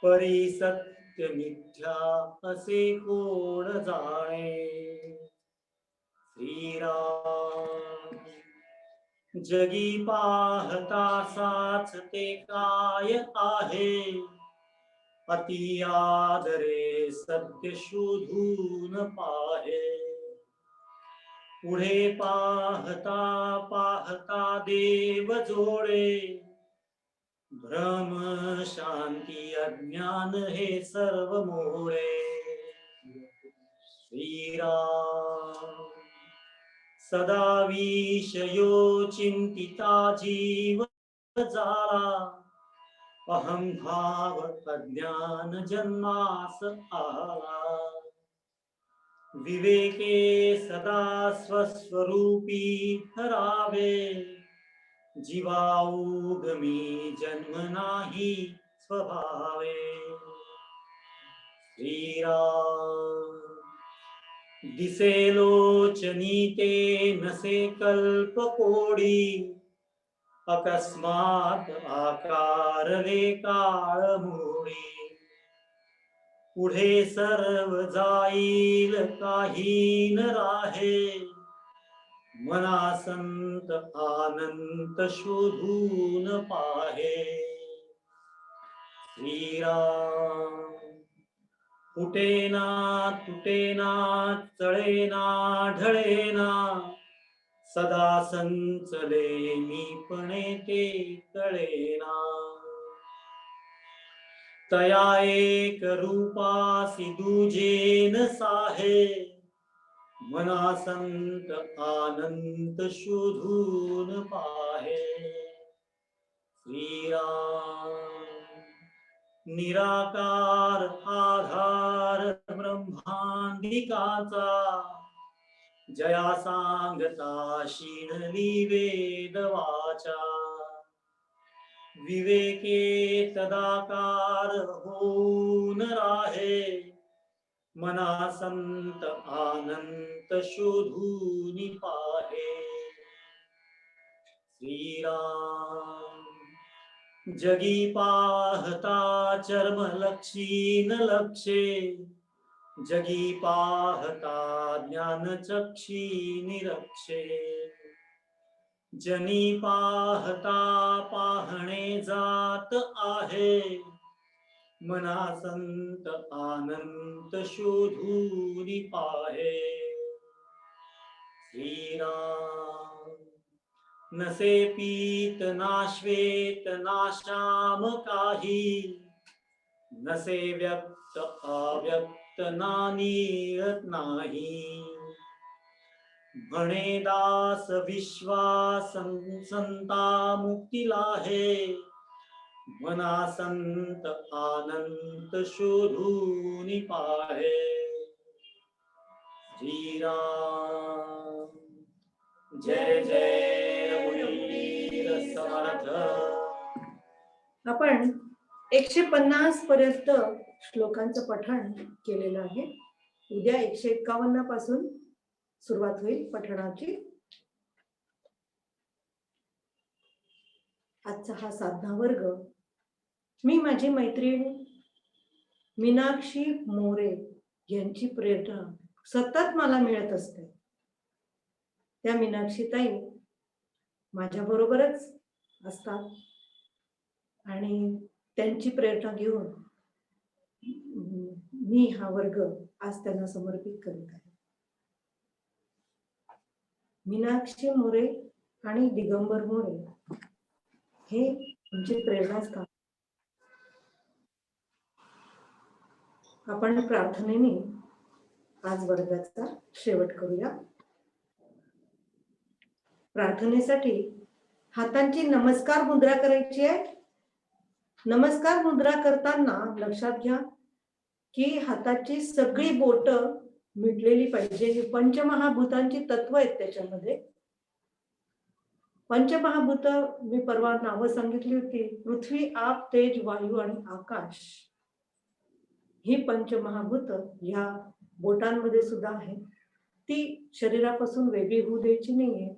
परी सत्य मिथ्या असे कोण जाणे. श्रीराम जगी पाहता साच ते काय आहे, अति आदरे सत्य शोधून पाहे. पुढे पाहता पाहता देव जोडे, भ्रम शांती अज्ञान हे सर्व मोडे. श्रीराम सदा विषयो चिंतिता जीव जाला, अहम भाव अज्ञान जन्मास आला. विवेके सदा स्वस्वरूपी ठरावे, जीवा उगमी जन्म नाही स्वभावे. श्रीराम दिसे लोचनी ते नसे कल्प कोडी, अकस्मात आकारले काळ मोडी. पुढे सर्व जाईल काही न राहे, मना संत आनंद शोधून पाहे. श्रीराम. फुटेना तुटेना चळेना ढळेना सदा संचले मीपणे ते कळेना. तया एक रूपासी दुजेन साहे मना संत आनंद शोधून पाहे. श्रीराम. निराकार आधार ब्रह्मांडिकाचा जया सांगता शिणली वेद वाचा. विवेके तदाकार होऊन राहे मना संत आनंद शोधून पाहे. श्रीराम. जगी पाहता चर्म लक्षीन लक्षे जगी पाहता ज्ञान चक्षी निरक्षे. जनी पाहता पाहणे जात आहे मना संत आनंद शोधून पाहे. श्रीराम. नसे पीत ना श्वेत ना श्याम काही नसे व्यक्त अव्यक्त ना नियत नाही. म्हणे दास विश्वास संता मुक्तीला हे मना संत आनंद शोधून पाहे. श्रीराम. जय जय रघुवीर समर्थ. आपण 150 पर्यंत श्लोकांचं पठण केलेलं आहे. उद्या 151 पासून सुरुवात होईल पठणाची. आजचा हा साधना वर्ग मी माझी मैत्रीण मीनाक्षी मोरे यांची प्रेरणा सतत मला मिळत असते. त्या मीनाक्षीताई माझ्या बरोबरच असतात आणि त्यांची प्रेरणा घेऊन मी हा वर्ग आज त्यांना समर्पित करीत आहे. मीनाक्षी मोरे आणि दिगंबर मोरे हे आमचे प्रेरणास्थान. आपण प्रार्थनेने आज वर्गाचा शेवट करूया. प्रार्थनेसाठी हातांची नमस्कार मुद्रा करायची आहे. नमस्कार मुद्रा करताना लक्षात घ्या की हाताची सगळी बोट मिटलेली पाहिजे. ही पंचमहाभूतांची तत्व आहेत. त्याच्यामध्ये पंचमहाभूत मी परवा नावं सांगितली होती. पृथ्वी, आप, तेज, वायू आणि आकाश ही पंचमहाभूत ह्या बोटांमध्ये सुद्धा आहेत. ती शरीरापासून वेगळी होऊ द्यायची नाहीये.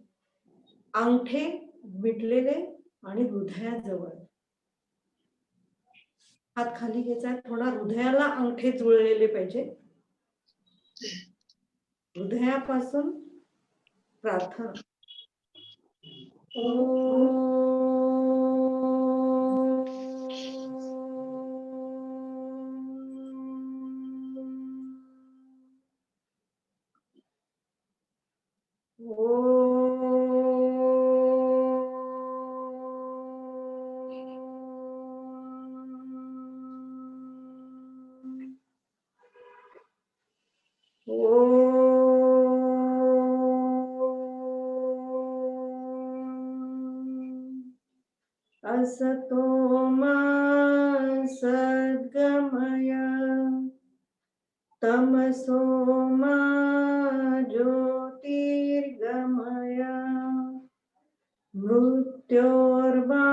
अंगठे मिटलेले आणि हृदयाजवळ हात खाली घ्यायचा. थोडा हृदयाला अंगठे जुळलेले पाहिजे. हृदयापासून प्रार्थना. असतो मा सद्गमय तमसो मा ज्योतिर्गमय मृत्योर्मा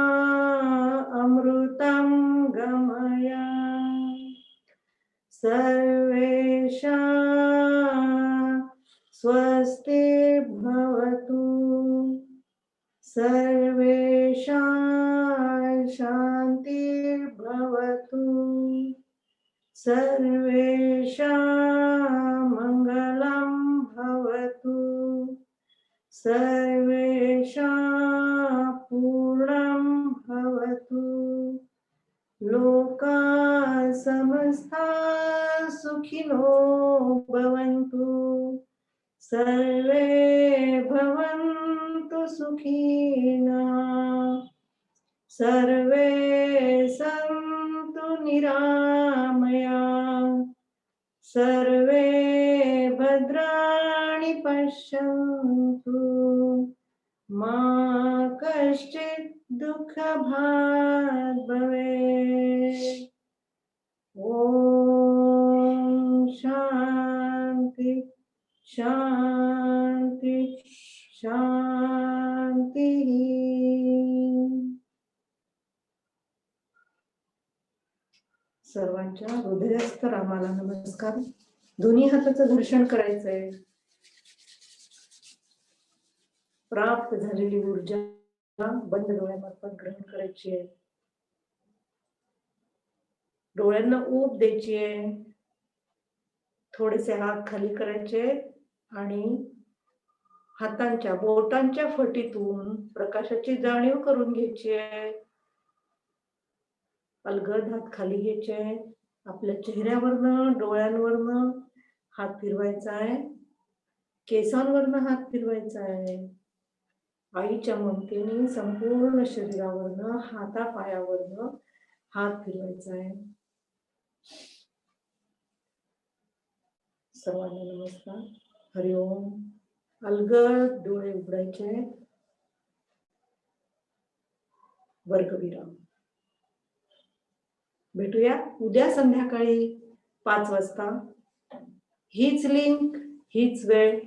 अमृतं गमय सर्वेषां स्वस्तिर्भवतु सर्वेषां शान्तिर्भवतु सर्वेषां मङ्गलं भवतु सर्वेषां पूर्णं भवतु लोका समस्ता सुखिनो भवन्तु सर्वे भवन्तु सुखिनः सर्वे सन्तु निरामया सर्वे भद्राणि पश्यन्तु मा कश्चित् दुःखभाग् भवेत् ॐ शान्ति शान्ति शान्तिः. सर्वांच्या हृदयस्थ रामाला नमस्कार. दोन्ही हाताचं घर्षण करायचंय. प्राप्त झालेली ऊर्जा बंद डोळ्यामार्फत ग्रहण करायची आहे. डोळ्यांना ऊब द्यायची आहे. थोडेसे हात खाली करायचे आणि हातांच्या बोटांच्या फटीतून प्रकाशाची जाणीव करून घ्यायची आहे. अलगद हात खाली घ्यायचे. आपल्या चेहऱ्यावरनं डोळ्यांवरनं हात फिरवायचा आहे. केसांवरनं हात फिरवायचा आहे. आईच्या ममतेने संपूर्ण शरीरावरनं हातापायावरनं हात फिरवायचा आहे. सर्वांना नमस्कार. हरिओम. अलगद डोळे उघडायचे. वर्गविराम. भेटूया उद्या संध्याकाळी 5 वाजता. हीच लिंक, हीच वेळ.